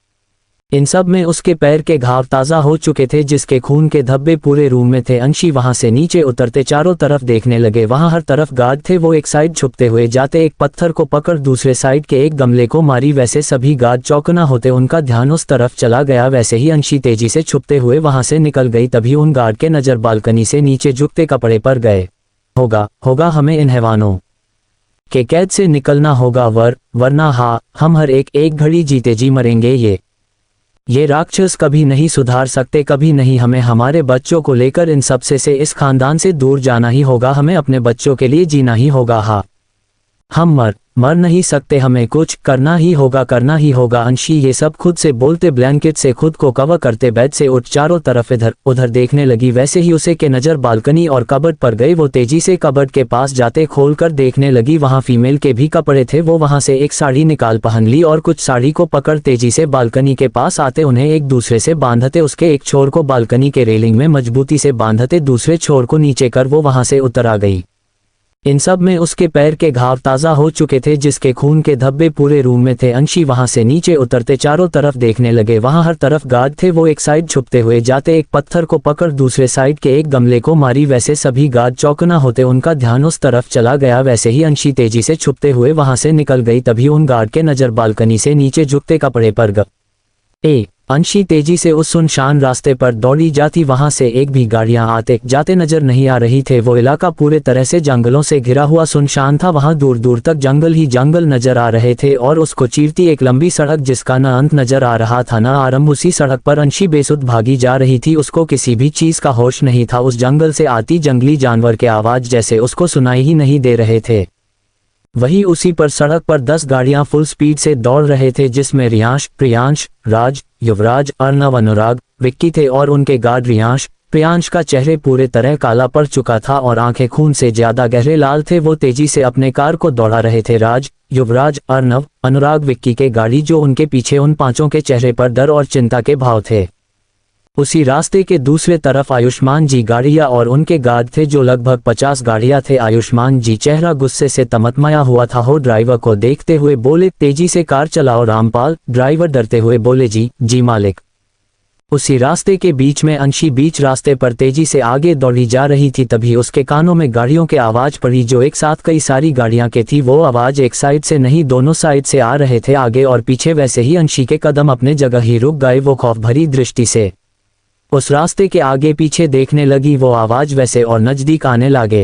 इन सब में उसके पैर के घाव ताज़ा हो चुके थे, जिसके खून के धब्बे पूरे रूम में थे। अंशी वहां से नीचे उतरते चारों तरफ देखने लगे, वहां हर तरफ गार्ड थे। वो एक साइड छुपते हुए जाते, एक पत्थर को पकड़ दूसरे साइड के एक गमले को मारी। वैसे सभी गार्ड चौकना होते, उनका ध्यान उस तरफ चला गया। वैसे ही अंशी तेजी से छुपते हुए वहां से निकल गई। तभी उन गार्ड के नजर बालकनी से नीचे झुकते कपड़े पर गए। होगा हमें इन हैवानों के कैद से निकलना होगा, वरना हम हर एक घड़ी जीते जी मरेंगे। ये राक्षस कभी नहीं सुधार सकते, कभी नहीं। हमें हमारे बच्चों को लेकर इन सबसे से इस खानदान से दूर जाना ही होगा। हमें अपने बच्चों के लिए जीना ही होगा। हम मर नहीं सकते, हमें कुछ करना ही होगा। अंशी ये सब खुद से बोलते ब्लैंकेट से खुद को कवर करते बेड से उठ चारों तरफ इधर उधर देखने लगी। वैसे ही उसे के नज़र बालकनी और कबर्ड पर गई। वो तेजी से कबर्ड के पास जाते खोल कर देखने लगी। वहाँ फीमेल के भी कपड़े थे। वो वहाँ से एक साड़ी निकाल पहन ली और कुछ साड़ी को पकड़ तेजी से बालकनी के पास आते उन्हें एक दूसरे से बांधते, उसके एक छोर को बालकनी के रेलिंग में मजबूती से बांधते दूसरे छोर को नीचे कर वो वहाँ से उतर आ गई। इन सब में उसके पैर के घाव ताज़ा हो चुके थे जिसके खून के धब्बे पूरे रूम में थे। अंशी वहां से नीचे उतरते चारों तरफ देखने लगे। वहां हर तरफ गार्ड थे। वो एक साइड छुपते हुए जाते एक पत्थर को पकड़ दूसरे साइड के एक गमले को मारी। वैसे सभी गार्ड चौकना होते उनका ध्यान उस तरफ चला गया। वैसे ही अंशी तेजी से छुपते हुए वहां से निकल गई। तभी उन गार्ड के नजर बालकनी से नीचे झुकते कपड़े पर अंशी तेजी से उस सुनसान रास्ते पर दौड़ी जाती। वहां से एक भी गाड़ियां आते जाते नजर नहीं आ रही थे। वो इलाका पूरे तरह से जंगलों से घिरा हुआ सुनसान था। वहां दूर दूर तक जंगल ही जंगल नजर आ रहे थे और उसको चीरती एक लंबी सड़क जिसका न अंत नजर आ रहा था न आरंभ। उसी सड़क पर अंशी बेसुध भागी जा रही थी। उसको किसी भी चीज का होश नहीं था। उस जंगल से आती जंगली जानवर के आवाज जैसे उसको सुनाई ही नहीं दे रहे थे। वही उसी पर सड़क पर 10 गाड़ियां फुल स्पीड से दौड़ रहे थे जिसमें रियांश, प्रियांश, राज, युवराज, अर्नव, अनुराग, विक्की थे और उनके गार्ड। प्रियांश का चेहरे पूरे तरह काला पड़ चुका था और आंखें खून से ज्यादा गहरे लाल थे। वो तेजी से अपने कार को दौड़ा रहे थे। राज, युवराज, अर्नव, अनुराग, विक्की के गाड़ी जो उनके पीछे उन पांचों के चेहरे पर डर और चिंता के भाव थे। उसी रास्ते के दूसरे तरफ आयुष्मान जी गाड़ियां और उनके गार्ड थे जो लगभग 50 गाड़ियां थे। आयुष्मान जी चेहरा गुस्से से तमतमाया हुआ था। वो ड्राइवर को देखते हुए बोले, तेजी से कार चलाओ रामपाल। ड्राइवर डरते हुए बोले, जी मालिक। उसी रास्ते के बीच में अंशी बीच रास्ते पर तेजी से आगे दौड़ी जा रही थी। तभी उसके कानों में गाड़ियों की आवाज पड़ी जो एक साथ कई सारी गाड़ियां के थी। वो आवाज एक साइड से नहीं दोनों साइड से आ रहे थे, आगे और पीछे। वैसे ही अंशी के कदम अपने जगह ही रुक गए। वो खौफ भरी दृष्टि से उस रास्ते के आगे पीछे देखने लगी। वो आवाज वैसे और नजदीक आने लगे।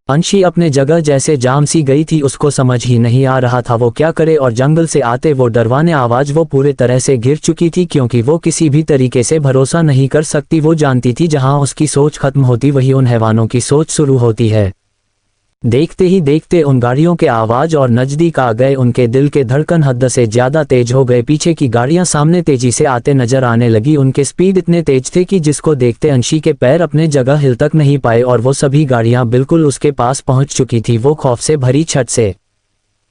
अंशी अपने जगह जैसे जाम सी गई थी। उसको समझ ही नहीं आ रहा था वो क्या करे और जंगल से आते वो डरवाने आवाज वो पूरे तरह से घिर चुकी थी क्योंकि वो किसी भी तरीके से भरोसा नहीं कर सकती। वो जानती थी जहां उसकी सोच खत्म होती वही उन हैवानों की सोच शुरू होती है। देखते ही देखते उन गाड़ियों के आवाज और नजदीक आ गए। उनके दिल के धड़कन हद से ज्यादा तेज हो गए। पीछे की गाड़ियां सामने तेजी से आते नजर आने लगी। उनके स्पीड इतने तेज थे कि जिसको देखते अंशी के पैर अपने जगह हिल तक नहीं पाए और वो सभी गाड़ियां बिल्कुल उसके पास पहुंच चुकी थी। वो खौफ से भरी छट से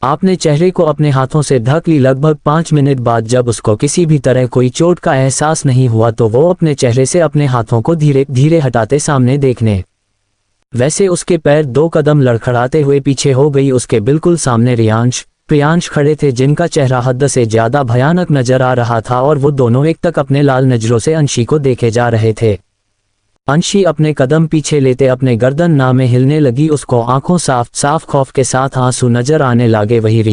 आपने चेहरे को अपने हाथों से ढक ली। लगभग 5 मिनट बाद जब उसको किसी भी तरह कोई चोट का एहसास नहीं हुआ तो वो अपने चेहरे से अपने हाथों को धीरे धीरे हटाते सामने देखने। वैसे उसके पैर 2 कदम लड़खड़ाते हुए पीछे हो गई। उसके बिल्कुल सामने प्रियांश खड़े थे जिनका चेहरा हद से ज्यादा भयानक नजर आ रहा था और वो दोनों एक तक अपने लाल नजरों से अंशी को देखे जा रहे थे। अंशी अपने कदम पीछे लेते अपने गर्दन ना में हिलने लगी। उसको आंखों साफ साफ खौफ के साथ आंसू नजर आने लगे। वही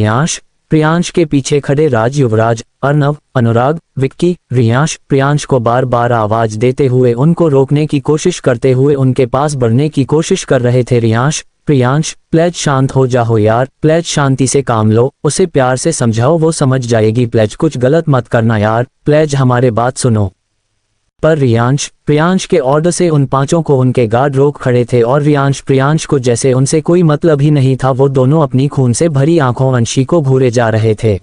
प्रियांश के पीछे खड़े राज, युवराज, अर्नव, अनुराग, विक्की, प्रियांश को बार बार आवाज देते हुए उनको रोकने की कोशिश करते हुए उनके पास बढ़ने की कोशिश कर रहे थे। प्रियांश, प्लेज शांत हो जाओ यार, प्लेज शांति से काम लो, उसे प्यार से समझाओ, वो समझ जाएगी। प्लेज कुछ गलत मत करना यार, प्लेज हमारे बात सुनो। पर प्रियांश के ऑर्डर से उन पांचों को उनके गार्ड रोक खड़े थे और प्रियांश को जैसे उनसे कोई मतलब ही नहीं था। वो दोनों अपनी खून से भरी आंखों अंशी को घूरे जा रहे थे।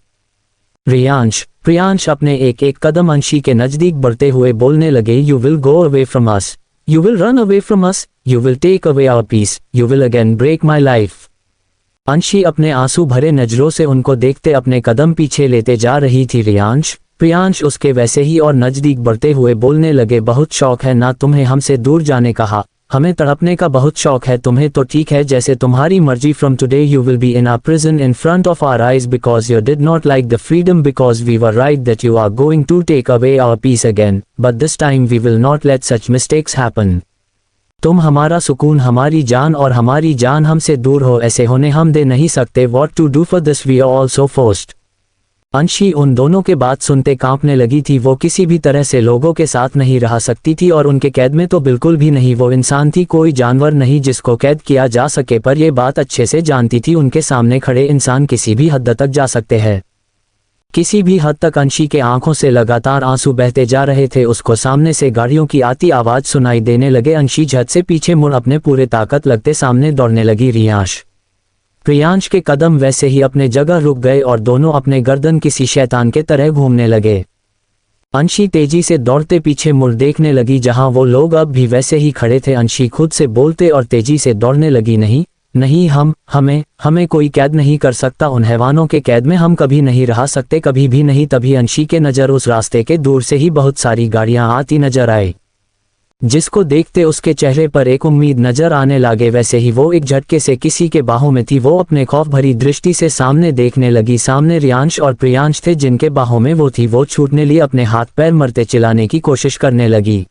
प्रियांश अपने एक एक कदम अंशी के नजदीक बढ़ते हुए बोलने लगे, you will go away from us, you will run away from us, you will take away our peace, you will again break my life. Anshi अपने आंसू भरे नजरों से उनको देखते अपने कदम पीछे लेते जा रही थी। प्रियांश उसके वैसे ही और नजदीक बढ़ते हुए बोलने लगे, बहुत शौक है ना तुम्हें हमसे दूर जाने का, हमें तड़पने का बहुत शौक है तुम्हें, तो ठीक है जैसे तुम्हारी मर्जी। From today you will be in our prison in front of our eyes because you did not like the freedom, because we were right that you are going to take away our peace again, but this time we will not let such mistakes happen. तुम हमारा सुकून, हमारी जान और हमारी जान हमसे दूर हो, ऐसे होने हम दे नहीं सकते। What to do for this we are also forced. Anshi उन दोनों के बात सुनते कांपने लगी थी। वो किसी भी तरह से लोगों के साथ नहीं रह सकती थी और उनके कैद में तो बिल्कुल भी नहीं। वो इंसान थी, कोई जानवर नहीं जिसको कैद किया जा सके, पर यह बात अच्छे से जानती थी उनके सामने खड़े इंसान किसी भी हद तक जा सकते हैं। किसी भी हद तक अंशी के आंखों से लगातार आंसू बहते जा रहे थे। उसको सामने से गाड़ियों की आती आवाज सुनाई देने लगे। अंशी झट से पीछे मुड़ अपने पूरे ताकत लगते सामने दौड़ने लगी। प्रियांश के कदम वैसे ही अपने जगह रुक गए और दोनों अपने गर्दन किसी शैतान के तरह घूमने लगे। अंशी तेजी से दौड़ते पीछे मुड़ देखने लगी जहां वो लोग अब भी वैसे ही खड़े थे। अंशी खुद से बोलते और तेजी से दौड़ने लगी, नहीं नहीं, हमें कोई कैद नहीं कर सकता, उन हैवानों के कैद में हम कभी नहीं रह सकते, कभी भी नहीं। तभी अंशी के नज़र उस रास्ते के दूर से ही बहुत सारी गाड़ियां आती नजर आई, जिसको देखते उसके चेहरे पर एक उम्मीद नजर आने लगे। वैसे ही वो एक झटके से किसी के बाहों में थी। वो अपने खौफ भरी दृष्टि से सामने देखने लगी। सामने रियांश और प्रियांश थे जिनके बाहों में वो थी। वो छूटने लिए अपने हाथ पैर मरते चिल्लाने की कोशिश करने लगी।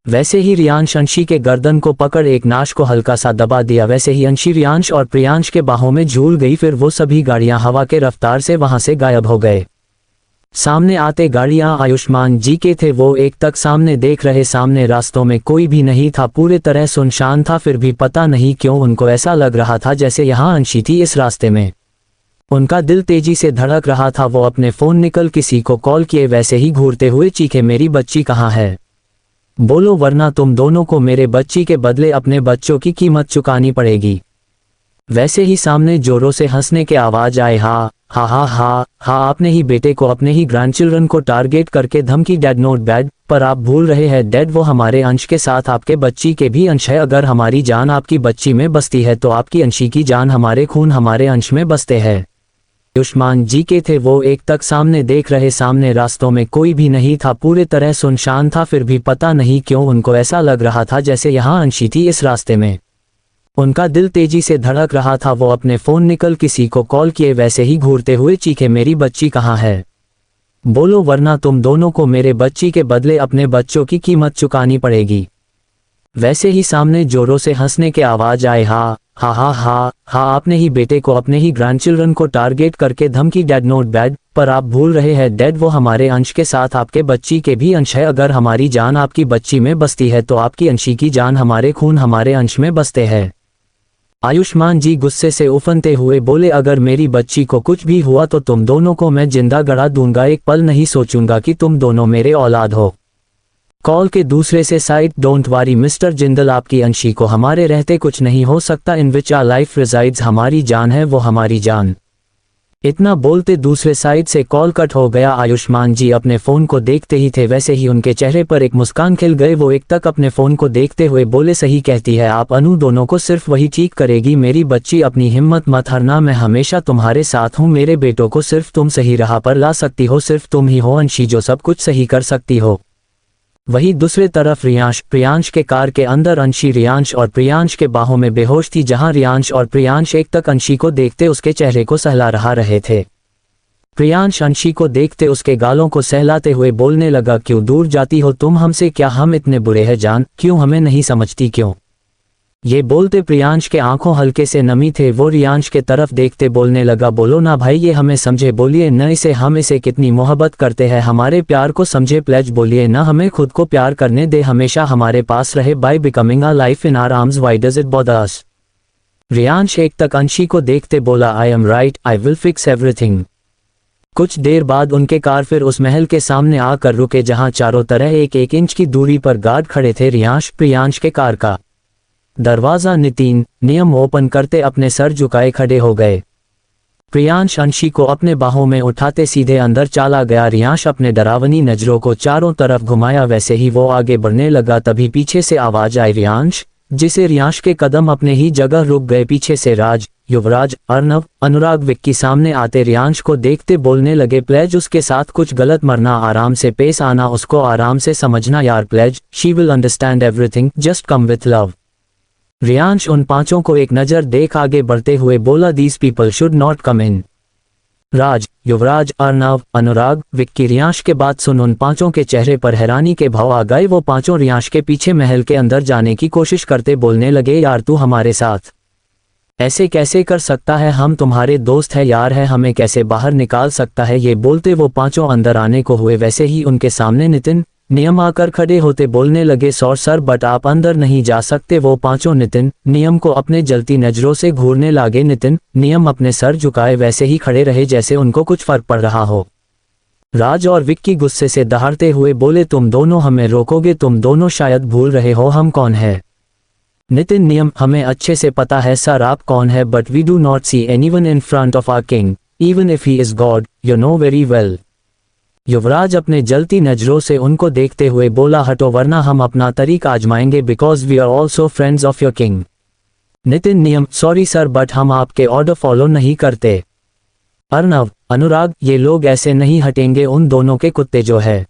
वैसे ही रियांश अंशी के गर्दन को पकड़ एक नाश को हल्का सा दबा दिया। वैसे ही अंशी रियांश और प्रियांश के बाहों में झूल गई। फिर वो सभी गाड़ियां हवा के रफ्तार से वहां से गायब हो गए। सामने आते गाड़ियां आयुष्मान जी के थे। वो एक तक सामने देख रहे। सामने रास्तों में कोई भी नहीं था, पूरे तरह सुनसान था। फिर भी पता नहीं क्यों उनको ऐसा लग रहा था जैसे यहाँ अंशी थी इस रास्ते में। उनका दिल तेजी से धड़क रहा था। वो अपने फोन निकल किसी को कॉल किए। वैसे ही घूरते हुए चीखे, मेरी बच्ची कहाँ है, बोलो वरना तुम दोनों को मेरे बच्ची के बदले अपने बच्चों की कीमत चुकानी पड़ेगी। वैसे ही सामने जोरों से हंसने के आवाज आए, हा हा हा हा हा, आपने ही बेटे को, अपने ही ग्रैंडचिल्ड्रन को टारगेट करके धमकी। डैड नोट बैड, पर आप भूल रहे हैं डैड, वो हमारे अंश के साथ आपके बच्ची के भी अंश है। अगर हमारी जान आपकी बच्ची में बसती है तो आपकी अंशी की जान, हमारे खून हमारे अंश में बसते हैं। आयुष्मान जी के थे। वो एक तक सामने देख रहे। सामने रास्तों में कोई भी नहीं था, पूरे तरह सुनसान था। फिर भी पता नहीं क्यों उनको ऐसा लग रहा था जैसे यहाँ अंशी थी इस रास्ते में। उनका दिल तेजी से धड़क रहा था। वो अपने फोन निकल किसी को कॉल किए। वैसे ही घूरते हुए चीखे, मेरी बच्ची कहाँ है, बोलो वरना तुम दोनों को मेरे बच्ची के बदले अपने बच्चों की कीमत चुकानी पड़ेगी। वैसे ही सामने जोरों से हंसने के आवाज आए, हा हा हा हा हा, आपने ही बेटे को, अपने ही ग्रैंडचिल्ड्रन को टारगेट करके धमकी। डैड नोट बैड, पर आप भूल रहे हैं डैड, वो हमारे अंश के साथ आपके बच्ची के भी अंश है। अगर हमारी जान आपकी बच्ची में बसती है तो आपकी अंशी की जान, हमारे खून हमारे अंश में बसते हैं। आयुष्मान जी गुस्से से उफनते हुए बोले, अगर मेरी बच्ची को कुछ भी हुआ तो तुम दोनों को मैं जिंदा गड़ा दूंगा। एक पल नहीं सोचूंगा कि तुम दोनों मेरे औलाद हो। कॉल के दूसरे से side, don't worry mister Jindal, आपकी अंशी को हमारे रहते कुछ नहीं हो सकता। इन विच आवर लाइफ रिजाइड्स, हमारी जान है वो हमारी जान। इतना बोलते दूसरे साइड से कॉल कट हो गया। आयुष्मान जी अपने फोन को देखते ही थे। वैसे ही उनके चेहरे पर एक मुस्कान खिल गए। वो एक तक अपने फोन को देखते हुए बोले, सही कहती है आप अनु, दोनों को सिर्फ वही ठीक करेगी। मेरी बच्ची, अपनी हिम्मत मत हारना, मैं हमेशा तुम्हारे साथ हूँ। मेरे बेटों को सिर्फ तुम सही राह पर ला सकती हो, सिर्फ तुम ही हो अंशी जो सब कुछ सही कर सकती हो। वही दूसरी तरफ प्रियांश के कार के अंदर अंशी रियांश और प्रियांश के बाहों में बेहोश थी। जहां रियांश और प्रियांश एक तक अंशी को देखते उसके चेहरे को सहला रहे थे। प्रियांश अंशी को देखते उसके गालों को सहलाते हुए बोलने लगा, क्यों दूर जाती हो तुम हमसे, क्या हम इतने बुरे हैं जान, क्यों हमें नहीं समझती क्यों। ये बोलते प्रियांश के आंखों हल्के से नमी थे। वो रियांश के तरफ देखते बोलने लगा, बोलो ना भाई ये हमें समझे, बोलिए न इसे, हम इसे कितनी मोहब्बत करते हैं, हमारे प्यार को समझे, प्लेज बोलिए ना, हमें खुद को प्यार करने दे, हमेशा हमारे पास रहे, by becoming a life in our arms, why does it bother us. Riyansh एक तक अंशी को देखते बोला, I am right, I will fix everything. कुछ देर बाद उनके कार फिर उस महल के सामने आकर रुके जहां चारों तरह एक एक इंच की दूरी पर गार्ड खड़े थे। रियांश प्रियांश के कार का दरवाजा नियम ओपन करते अपने सर झुकाए खड़े हो गए। प्रियांश अंशी को अपने बाहों में उठाते सीधे अंदर चला गया। रियांश अपने डरावनी नजरों को चारों तरफ घुमाया। वैसे ही वो आगे बढ़ने लगा तभी पीछे से आवाज आई रियांश, जिसे रियांश के कदम अपने ही जगह रुक गए। पीछे से राज, युवराज, अर्नव, अनुराग, विक्की सामने आते रियांश को देखते बोलने लगे, प्लेज उसके साथ कुछ गलत मरना, आराम से पेश आना, उसको आराम से समझना यार please, she will understand everything, just come with love. Riyansh उन पांचों को एक नजर देख आगे बढ़ते हुए बोला, these people should not come in. Raj, Yuvraj, Arnav, Anurag, Vicky Riyansh के बात सुन उन पांचों के चेहरे पर हैरानी के भाव आ गए। वो पांचों रियांश के पीछे महल के अंदर जाने की कोशिश करते बोलने लगे, यार तू हमारे साथ ऐसे कैसे कर सकता है, हम तुम्हारे दोस्त है यार, है हमें कैसे बाहर निकाल सकता है। ये बोलते वो पांचों अंदर आने को हुए। वैसे ही उनके सामने नियम आकर खड़े होते बोलने लगे, सर बट आप अंदर नहीं जा सकते। वो पांचों नियम को अपने जलती नजरों से घूरने लगे। नियम अपने सर झुकाए वैसे ही खड़े रहे जैसे उनको कुछ फर्क पड़ रहा हो। राज और विक्की गुस्से से दहाड़ते हुए बोले, तुम दोनों हमें रोकोगे, तुम दोनों शायद भूल रहे हो हम कौन है। नितिन नियम हमें अच्छे से पता है सर आप कौन है but we do not see anyone in front of our king even if he is God you know very well. Yuvraj अपने जलती नजरों से उनको देखते हुए बोला हटो वरना हम अपना तरीका आजमाएंगे because we are also friends of your king. Nitin नियम सॉरी सर बट हम आपके ऑर्डर फॉलो नहीं करते। अर्नव अनुराग ये लोग ऐसे नहीं हटेंगे उन दोनों के कुत्ते जो है।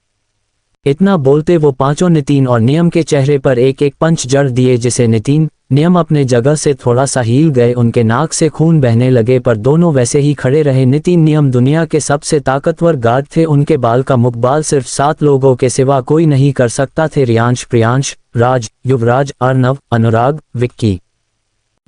इतना बोलते वो पांचों नितिन और नियम के चेहरे पर एक एक पंच जड़ दिए जिसे नितिन नियम अपने जगह से थोड़ा सा हिल गए, उनके नाक से खून बहने लगे पर दोनों वैसे ही खड़े रहे। नितिन नियम दुनिया के सबसे ताकतवर गार्ड थे, उनके बाल का मुकबाल सिर्फ 7 लोगों के सिवा कोई नहीं कर सकता थे, रियांश, प्रियांश, राज, युवराज, अर्नव, अनुराग, विक्की।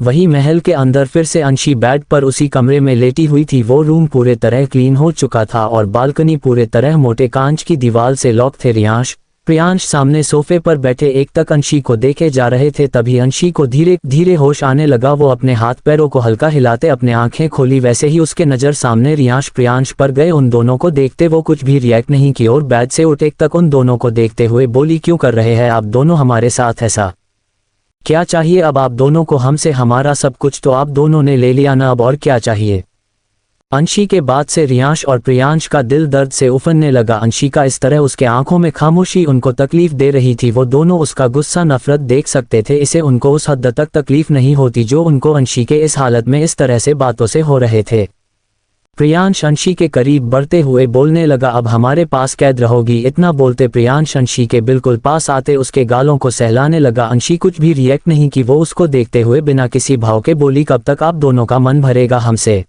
वही महल के अंदर फिर से अंशी बेड पर उसी कमरे में लेटी हुई थी। वो रूम पूरे तरह क्लीन हो चुका था और बालकनी पूरे तरह मोटे कांच की दीवार से लॉक थे। रियांश, प्रियांश सामने सोफे पर बैठे एक तक अंशी को देखे जा रहे थे। तभी अंशी को धीरे धीरे होश आने लगा। वो अपने हाथ पैरों को हल्का हिलाते अपने आंखें खोली, वैसे ही उसके नजर सामने रियांश प्रियांश पर गए। उन दोनों को देखते वो कुछ भी रिएक्ट नहीं की और बेड से उठ एक तक उन दोनों को देखते हुए बोली क्यों कर रहे हैं आप दोनों हमारे साथ ऐसा? क्या चाहिए अब आप दोनों को हमसे? हमारा सब कुछ तो आप दोनों ने ले लिया ना, अब और क्या चाहिए? अंशी के बाद से रियांश और प्रियांश का दिल दर्द से उफनने लगा। अंशी का इस तरह उसके आंखों में खामोशी उनको तकलीफ दे रही थी। वो दोनों उसका गुस्सा नफरत देख सकते थे, इसे उनको उस हद तक तकलीफ नहीं होती जो उनको अंशी के इस हालत में इस तरह से बातों से हो रहे थे। प्रियांश अंशी के करीब बढ़ते हुए बोलने लगा अब हमारे पास कैद रहोगी। इतना बोलते प्रियांश अंशी के बिल्कुल पास आते उसके गालों को सहलाने लगा। अंशी कुछ भी रिएक्ट नहीं की, वो उसको देखते हुए बिना किसी भाव के बोली कब तक आप दोनों का मन भरेगा हमसे?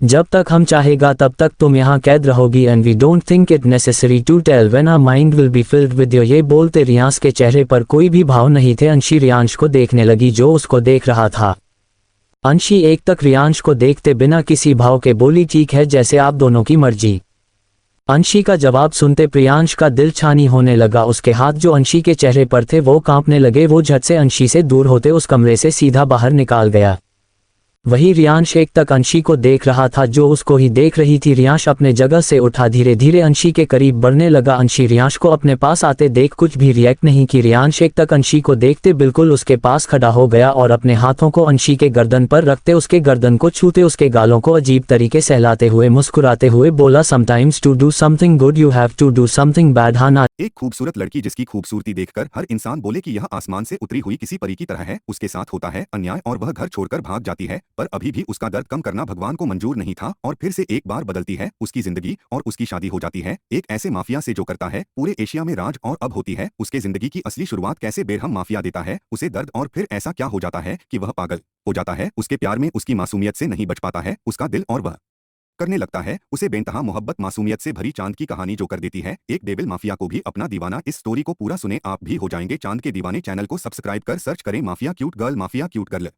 जब तक हम चाहेगा तब तक तुम यहाँ कैद रहोगी and we don't think it necessary to tell when our mind will be filled with you. ये बोलते रियांश के चेहरे पर कोई भी भाव नहीं थे। अंशी रियांश को देखने लगी जो उसको देख रहा था। अंशी एक तक रियांश को देखते बिना किसी भाव के बोली ठीक है जैसे आप दोनों की मर्जी। अंशी का जवाब सुनते प्रियांश का दिल छानी होने लगा। उसके हाथ जो अंशी के चेहरे पर थे वो कांपने लगे। वो झट से अंशी से दूर होते उस कमरे से सीधा बाहर निकाल गया। वही रियांश एक तक अंशी को देख रहा था जो उसको ही देख रही थी। रियांश अपने जगह से उठा, धीरे धीरे अंशी के करीब बढ़ने लगा। अंशी रियांश को अपने पास आते देख कुछ भी रिएक्ट नहीं की। रियांश एक तक अंशी को देखते बिल्कुल उसके पास खड़ा हो गया और अपने हाथों को अंशी के गर्दन पर रखते उसके गर्दन को छूते उसके गालों को अजीब तरीके सहलाते हुए मुस्कुराते हुए बोला sometimes to do something good you have to do something bad. हाँ ना। एक खूबसूरत लड़की जिसकी खूबसूरती देखकर हर इंसान बोले कि यह आसमान से उतरी हुई किसी परी की तरह है, उसके साथ होता है अन्याय और वह घर छोड़कर भाग जाती है, पर अभी भी उसका दर्द कम करना भगवान को मंजूर नहीं था और फिर से एक बार बदलती है उसकी जिंदगी और उसकी शादी हो जाती है एक ऐसे माफिया से जो करता है पूरे एशिया में राज। और अब होती है उसके जिंदगी की असली शुरुआत। कैसे बेरहम माफिया देता है उसे दर्द और फिर ऐसा क्या हो जाता है कि वह पागल हो जाता है। उसके प्यार में उसकी मासूमियत से नहीं बच पाता है उसका दिल और वह करने लगता है उसे बेइंतहा मोहब्बत मासूमियत से भरी चांद की कहानी जो कर देती है एक डेविल माफिया को भी अपना दीवाना। इस स्टोरी को पूरा सुने आप भी हो जाएंगे चांद के दीवाने। चैनल को सब्सक्राइब कर सर्च करें mafia cute girl, mafia cute girl.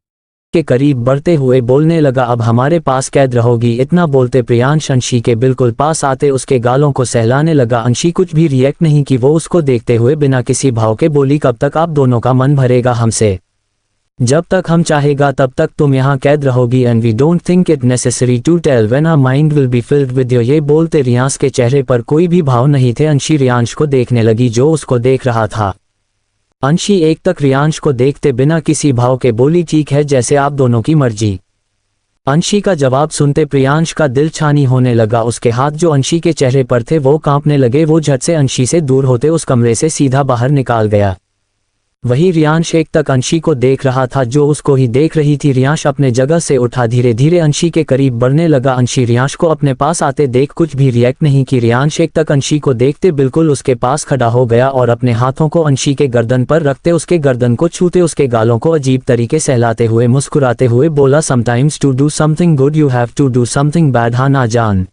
के करीब बढ़ते हुए बोलने लगा अब हमारे पास कैद रहोगी। इतना बोलते प्रियांश अंशी के बिल्कुल पास आते उसके गालों को सहलाने लगा। अंशी कुछ भी रिएक्ट नहीं की, वो उसको देखते हुए बिना किसी भाव के बोली कब तक आप दोनों का मन भरेगा हमसे? जब तक हम चाहेगा तब तक तुम यहाँ कैद रहोगी and we don't think it necessary to tell when our mind will be filled with you. ये बोलते रियांश के चेहरे पर कोई भी भाव नहीं थे। अंशी रियांश को देखने लगी जो उसको देख रहा था। अंशी एक तक रियांश को देखते बिना किसी भाव के बोली ठीक है जैसे आप दोनों की मर्जी। अंशी का जवाब सुनते प्रियांश का दिल छानी होने लगा। उसके हाथ जो अंशी के चेहरे पर थे वो कांपने लगे। वो झट से अंशी से दूर होते उस कमरे से सीधा बाहर निकाल गया। वही रियांश एक तक अंशी को देख रहा था जो उसको ही देख रही थी। रियांश अपने जगह से उठा, धीरे धीरे अंशी के करीब बढ़ने लगा। अंशी रियांश को अपने पास आते देख कुछ भी रिएक्ट नहीं की। रियांश एक तक अंशी को देखते बिल्कुल उसके पास खड़ा हो गया और अपने हाथों को अंशी के गर्दन पर रखते उसके गर्दन को छूते उसके गालों को अजीब तरीके सहलाते हुए मुस्कुराते हुए बोला sometimes to do something good you have to do something bad. हाँ ना जान।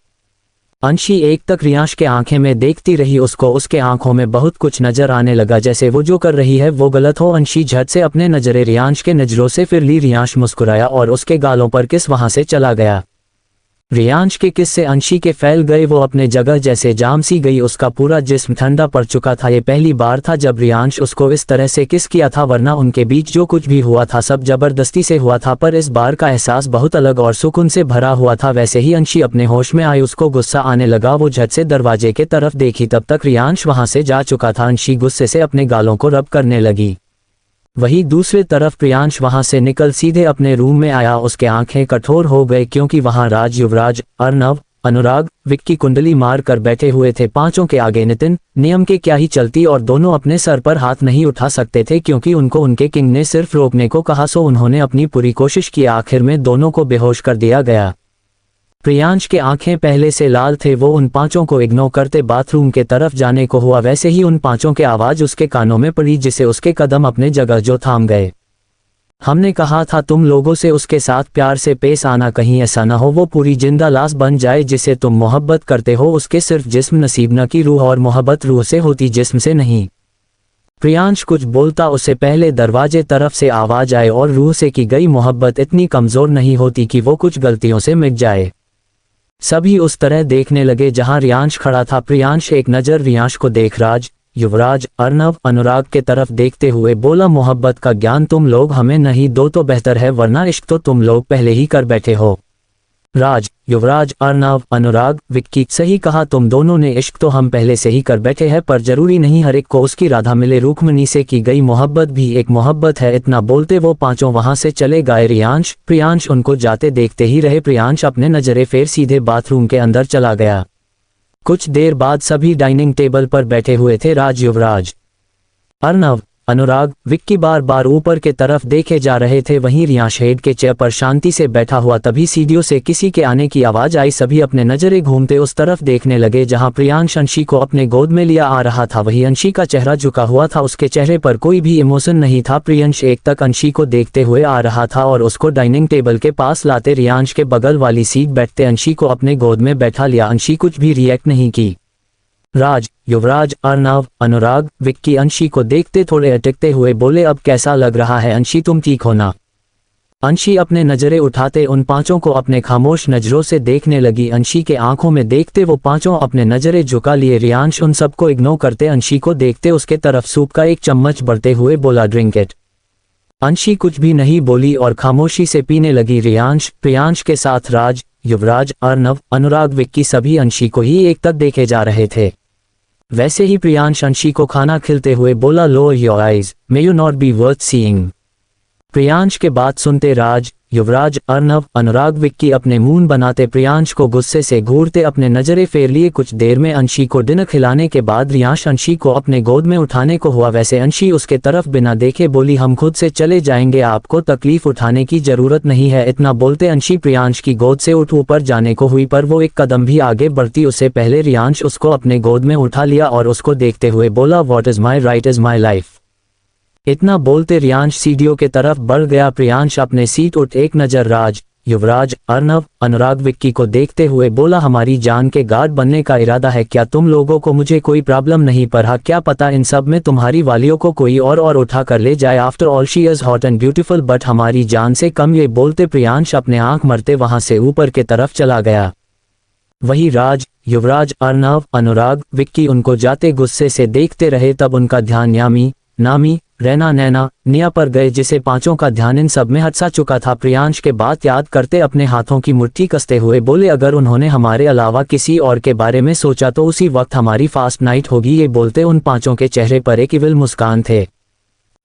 अंशी एक तक रियांश के आंखें में देखती रही। उसको उसके आंखों में बहुत कुछ नजर आने लगा जैसे वो जो कर रही है वो गलत हो। अंशी झट से अपने नजरें रियांश के नजरों से फिर ली। रियांश मुस्कुराया और उसके गालों पर किस वहां से चला गया। रियांश के किस से अंशी के फैल गए। वो अपने जगह जैसे जाम सी गई। उसका पूरा जिस्म ठंडा पड़ चुका था। ये पहली बार था जब रियांश उसको इस तरह से किस किया था, वरना उनके बीच जो कुछ भी हुआ था सब जबरदस्ती से हुआ था, पर इस बार का एहसास बहुत अलग और सुकून से भरा हुआ था। वैसे ही अंशी अपने होश में आई, उसको गुस्सा आने लगा। वो झट से दरवाजे के तरफ देखी, तब तक रियांश वहां से जा चुका था। अंशी गुस्से से अपने गालों को रब करने लगी। वहीं दूसरे तरफ प्रियांश वहां से निकल सीधे अपने रूम में आया। उसके आंखें कठोर हो गए क्योंकि वहां राज, युवराज, अर्नव, अनुराग, विक्की कुंडली मार कर बैठे हुए थे। पांचों के आगे नितिन, नियम के क्या ही चलती और दोनों अपने सर पर हाथ नहीं उठा सकते थे क्योंकि उनको उनके किंग ने सिर्फ रोकने को कहा, सो उन्होंने अपनी पूरी कोशिश की। आखिर में दोनों को बेहोश कर दिया गया। प्रियांश के आंखें पहले से लाल थे। वो उन पांचों को इग्नोर करते बाथरूम के तरफ जाने को हुआ। वैसे ही उन पांचों के आवाज उसके कानों में पड़ी जिसे उसके कदम अपने जगह जो थाम गए। हमने कहा था तुम लोगों से उसके साथ प्यार से पेश आना, कहीं ऐसा ना हो वो पूरी जिंदा लाश बन जाए जिसे तुम मोहब्बत करते हो। उसके सिर्फ जिस्म नसीब न की रूह, और मोहब्बत रूह से होती जिस्म से नहीं। प्रियांश कुछ बोलता उससे पहले दरवाजे तरफ से आवाज आए और रूह से की गई मोहब्बत इतनी कमजोर नहीं होती कि वो कुछ गलतियों से मिट जाए। सभी उस तरह देखने लगे जहां रियांश खड़ा था। प्रियांश एक नजर रियांश को देख राज, युवराज, अर्नव, अनुराग के तरफ देखते हुए बोला, मोहब्बत का ज्ञान तुम लोग हमें नहीं दो तो बेहतर है, वरना इश्क तो तुम लोग पहले ही कर बैठे हो। राज, युवराज, अर्नव, अनुराग, विक्की, सही कहा तुम दोनों ने। इश्क तो हम पहले से ही कर बैठे हैं, पर जरूरी नहीं हर एक को उसकी राधा मिले। रुक्मिणी से की गई मोहब्बत भी एक मोहब्बत है। इतना बोलते वो पांचों वहां से चले गए। प्रियांश उनको जाते देखते ही रहे। प्रियांश अपने नजरें फेर सीधे बाथरूम के अंदर चला गया। कुछ देर बाद सभी डाइनिंग टेबल पर बैठे हुए थे। राज, युवराज, अर्नव, अनुराग, विक्की बार बार ऊपर के तरफ देखे जा रहे थे। वहीं रियांश हेड के चेयर पर शांति से बैठा हुआ। तभी सीढ़ियों से किसी के आने की आवाज आई। सभी अपने नजरें घूमते उस तरफ देखने लगे जहां प्रियांश अंशी को अपने गोद में लिया आ रहा था। वही अंशी का चेहरा झुका हुआ था, उसके चेहरे पर कोई भी इमोशन नहीं था। प्रियांश एक तक अंशी को देखते हुए आ रहा था और उसको डाइनिंग टेबल के पास लाते रियांश के बगल वाली सीट बैठते अंशी को अपने गोद में बैठा लिया। अंशी कुछ भी रिएक्ट नहीं की। राज, युवराज, अर्नव, अनुराग, विक्की अंशी को देखते थोड़े अटकते हुए बोले, अब कैसा लग रहा है अंशी, तुम ठीक हो ना? अंशी अपने नजरें उठाते उन पांचों को अपने खामोश नजरों से देखने लगी। अंशी के आंखों में देखते वो पांचों अपने नजरें झुका लिए। रियांश उन सबको इग्नोर करते अंशी को देखते उसके तरफ सूप का एक चम्मच बढ़ते हुए बोला, ड्रिंक इट। अंशी कुछ भी नहीं बोली और खामोशी से पीने लगी। प्रियांश के साथ राज, युवराज, अर्नव, अनुराग, विक्की सभी अंशी को ही एक तक देखे जा रहे थे। वैसे ही प्रियांश अंशी को खाना खिलते हुए बोला, lower your eyes, may you not be worth seeing. Priyansh के बात सुनते राज, युवराज, अर्नव, अनुराग, विक्की अपने मुंह बनाते प्रियांश को गुस्से से घूरते अपने नजरें फेर लिए। कुछ देर में अंशी को डिनर खिलाने के बाद रियांश अंशी को अपने गोद में उठाने को हुआ। वैसे अंशी उसके तरफ बिना देखे बोली, हम खुद से चले जाएंगे, आपको तकलीफ उठाने की जरूरत नहीं है। इतना बोलते अंशी प्रियांश की गोद से उठ ऊपर जाने को हुई, पर वो एक कदम भी आगे बढ़ती उससे पहले रियांश उसको अपने गोद में उठा लिया और उसको देखते हुए बोला, what is my right is my life. इतना बोलते रियांश सीढ़ियों के तरफ बढ़ गया। प्रियांश अपने सीट उठ एक नजर राज, युवराज, अर्नव, अनुराग, विक्की को देखते हुए बोला, हमारी जान के गार्ड बनने का इरादा है क्या तुम लोगों को? मुझे कोई प्रॉब्लम नहीं, पर हाँ क्या पता इन सब में तुम्हारी वालियों को कोई और उठा कर ले जाए। After all she is hot and beautiful, but हमारी जान से कम। ये बोलते प्रियांश अपने आंख मरते वहां से ऊपर के तरफ चला गया। वही राज, युवराज, अर्नव, अनुराग, विक्की उनको जाते गुस्से से देखते रहे। तब उनका ध्यान यामी, नामी, रैना, नैना, निया पर गए, जिसे पांचों का ध्यान इन सब में हटसा चुका था। प्रियांश के बात याद करते अपने हाथों की मुट्ठी कसते हुए बोले, अगर उन्होंने हमारे अलावा किसी और के बारे में सोचा तो उसी वक्त हमारी फास्ट नाइट होगी। ये बोलते उन पांचों के चेहरे पर एक इविल मुस्कान थे।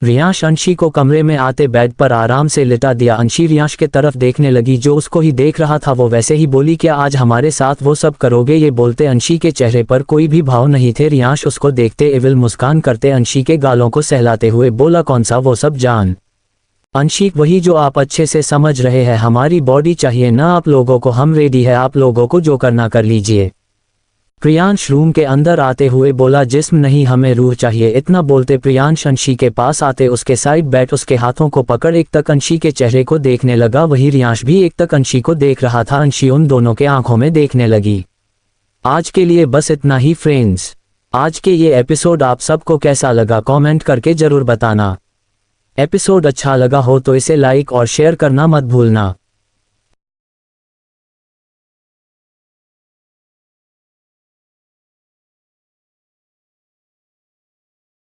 रियांश अंशी को कमरे में आते बेड पर आराम से लिटा दिया। अंशी रियांश के तरफ देखने लगी जो उसको ही देख रहा था। वो वैसे ही बोली, क्या आज हमारे साथ वो सब करोगे? ये बोलते अंशी के चेहरे पर कोई भी भाव नहीं थे। रियांश उसको देखते इविल मुस्कान करते अंशी के गालों को सहलाते हुए बोला, कौन सा वो सब जान? अंशी, वही जो आप अच्छे से समझ रहे हैं। हमारी बॉडी चाहिए ना आप लोगों को, हम रेडी है, आप लोगों को जो करना कर लीजिए। प्रियांश रूम के अंदर आते हुए बोला, जिस्म नहीं हमें रूह चाहिए। इतना बोलते प्रियांश अंशी के पास आते उसके साइड बैठ उसके हाथों को पकड़ एक तक अंशी के चेहरे को देखने लगा। वही रियांश भी एक तक अंशी को देख रहा था। अंशी उन दोनों के आंखों में देखने लगी। आज के लिए बस इतना ही फ्रेंड्स। आज के ये एपिसोड आप सबको कैसा लगा कमेंट करके जरूर बताना। एपिसोड अच्छा लगा हो तो इसे लाइक और शेयर करना मत भूलना।